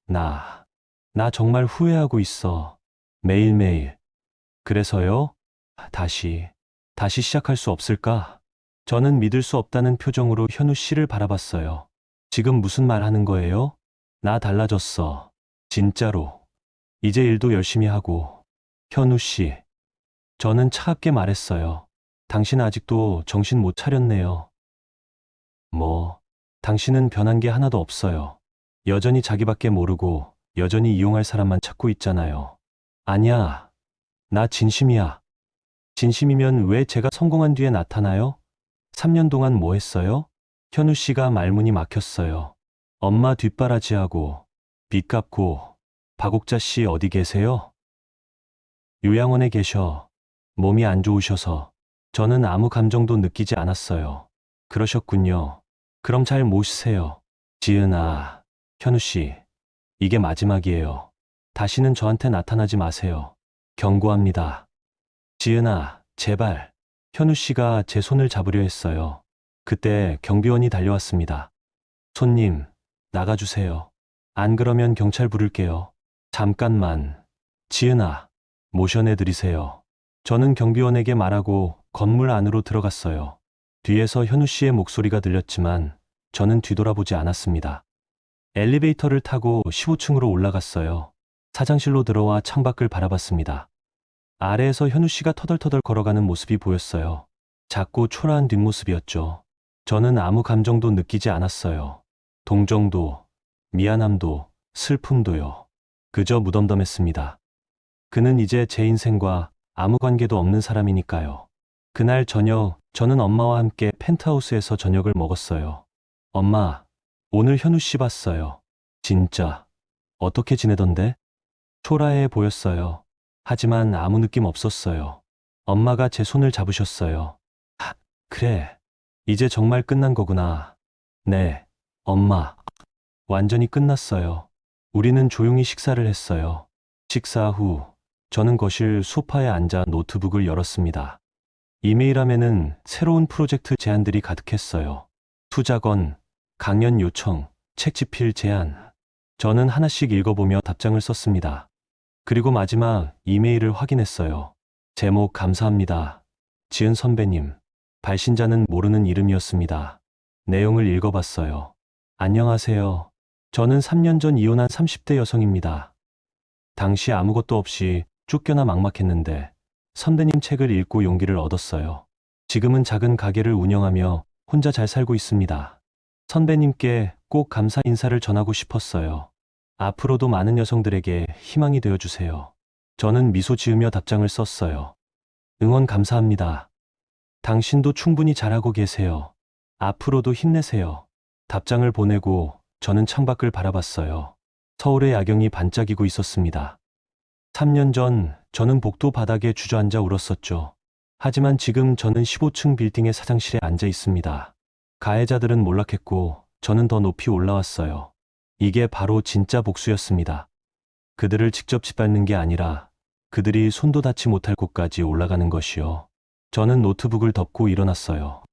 나 정말 후회하고 있어. 매일매일. 그래서요? 다시 시작할 수 없을까? 저는 믿을 수 없다는 표정으로 현우 씨를 바라봤어요. 지금 무슨 말 하는 거예요? 나 달라졌어. 진짜로. 이제 일도 열심히 하고. 현우 씨. 저는 차갑게 말했어요. 당신 아직도 정신 못 차렸네요. 뭐, 당신은 변한 게 하나도 없어요. 여전히 자기밖에 모르고 여전히 이용할 사람만 찾고 있잖아요. 아니야. 나 진심이야. 진심이면 왜 제가 성공한 뒤에 나타나요? 3년 동안 뭐 했어요? 현우 씨가 말문이 막혔어요. 엄마 뒷바라지하고 빚 갚고. 박옥자 씨 어디 계세요? 요양원에 계셔. 몸이 안 좋으셔서. 저는 아무 감정도 느끼지 않았어요. 그러셨군요. 그럼 잘 모시세요. 지은아, 현우 씨, 이게 마지막이에요. 다시는 저한테 나타나지 마세요. 경고합니다. 지은아, 제발. 현우 씨가 제 손을 잡으려 했어요. 그때 경비원이 달려왔습니다. 손님, 나가주세요. 안 그러면 경찰 부를게요. 잠깐만. 지은아, 모셔내드리세요. 저는 경비원에게 말하고 건물 안으로 들어갔어요. 뒤에서 현우 씨의 목소리가 들렸지만 저는 뒤돌아보지 않았습니다. 엘리베이터를 타고 15층으로 올라갔어요. 사장실로 들어와 창밖을 바라봤습니다. 아래에서 현우 씨가 터덜터덜 걸어가는 모습이 보였어요. 작고 초라한 뒷모습이었죠. 저는 아무 감정도 느끼지 않았어요. 동정도, 미안함도, 슬픔도요. 그저 무덤덤했습니다. 그는 이제 제 인생과 아무 관계도 없는 사람이니까요. 그날 저녁, 저는 엄마와 함께 펜트하우스에서 저녁을 먹었어요. 엄마, 오늘 현우 씨 봤어요. 진짜. 어떻게 지내던데? 초라해 보였어요. 하지만 아무 느낌 없었어요. 엄마가 제 손을 잡으셨어요. 그래. 이제 정말 끝난 거구나. 네, 엄마. 완전히 끝났어요. 우리는 조용히 식사를 했어요. 식사 후, 저는 거실 소파에 앉아 노트북을 열었습니다. 이메일함에는 새로운 프로젝트 제안들이 가득했어요. 투자건, 강연 요청, 책 집필 제안. 저는 하나씩 읽어보며 답장을 썼습니다. 그리고 마지막 이메일을 확인했어요. 제목 감사합니다. 지은 선배님. 발신자는 모르는 이름이었습니다. 내용을 읽어봤어요. 안녕하세요. 저는 3년 전 이혼한 30대 여성입니다. 당시 아무것도 없이 쫓겨나 막막했는데 선배님 책을 읽고 용기를 얻었어요. 지금은 작은 가게를 운영하며 혼자 잘 살고 있습니다. 선배님께 꼭 감사 인사를 전하고 싶었어요. 앞으로도 많은 여성들에게 희망이 되어주세요. 저는 미소 지으며 답장을 썼어요. 응원 감사합니다. 당신도 충분히 잘하고 계세요. 앞으로도 힘내세요. 답장을 보내고 저는 창밖을 바라봤어요. 서울의 야경이 반짝이고 있었습니다. 3년 전 저는 복도 바닥에 주저앉아 울었었죠. 하지만 지금 저는 15층 빌딩의 사장실에 앉아 있습니다. 가해자들은 몰락했고 저는 더 높이 올라왔어요. 이게 바로 진짜 복수였습니다. 그들을 직접 짓밟는 게 아니라 그들이 손도 닿지 못할 곳까지 올라가는 것이요. 저는 노트북을 덮고 일어났어요.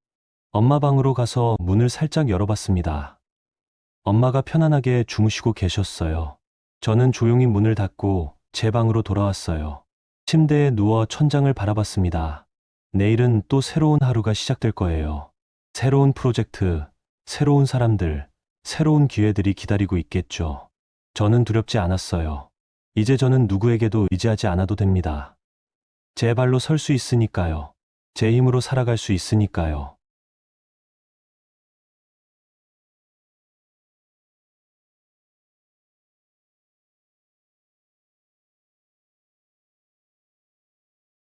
엄마 방으로 가서 문을 살짝 열어봤습니다. 엄마가 편안하게 주무시고 계셨어요. 저는 조용히 문을 닫고 제 방으로 돌아왔어요. 침대에 누워 천장을 바라봤습니다. 내일은 또 새로운 하루가 시작될 거예요. 새로운 프로젝트, 새로운 사람들, 새로운 기회들이 기다리고 있겠죠. 저는 두렵지 않았어요. 이제 저는 누구에게도 의지하지 않아도 됩니다. 제 발로 설 수 있으니까요. 제 힘으로 살아갈 수 있으니까요.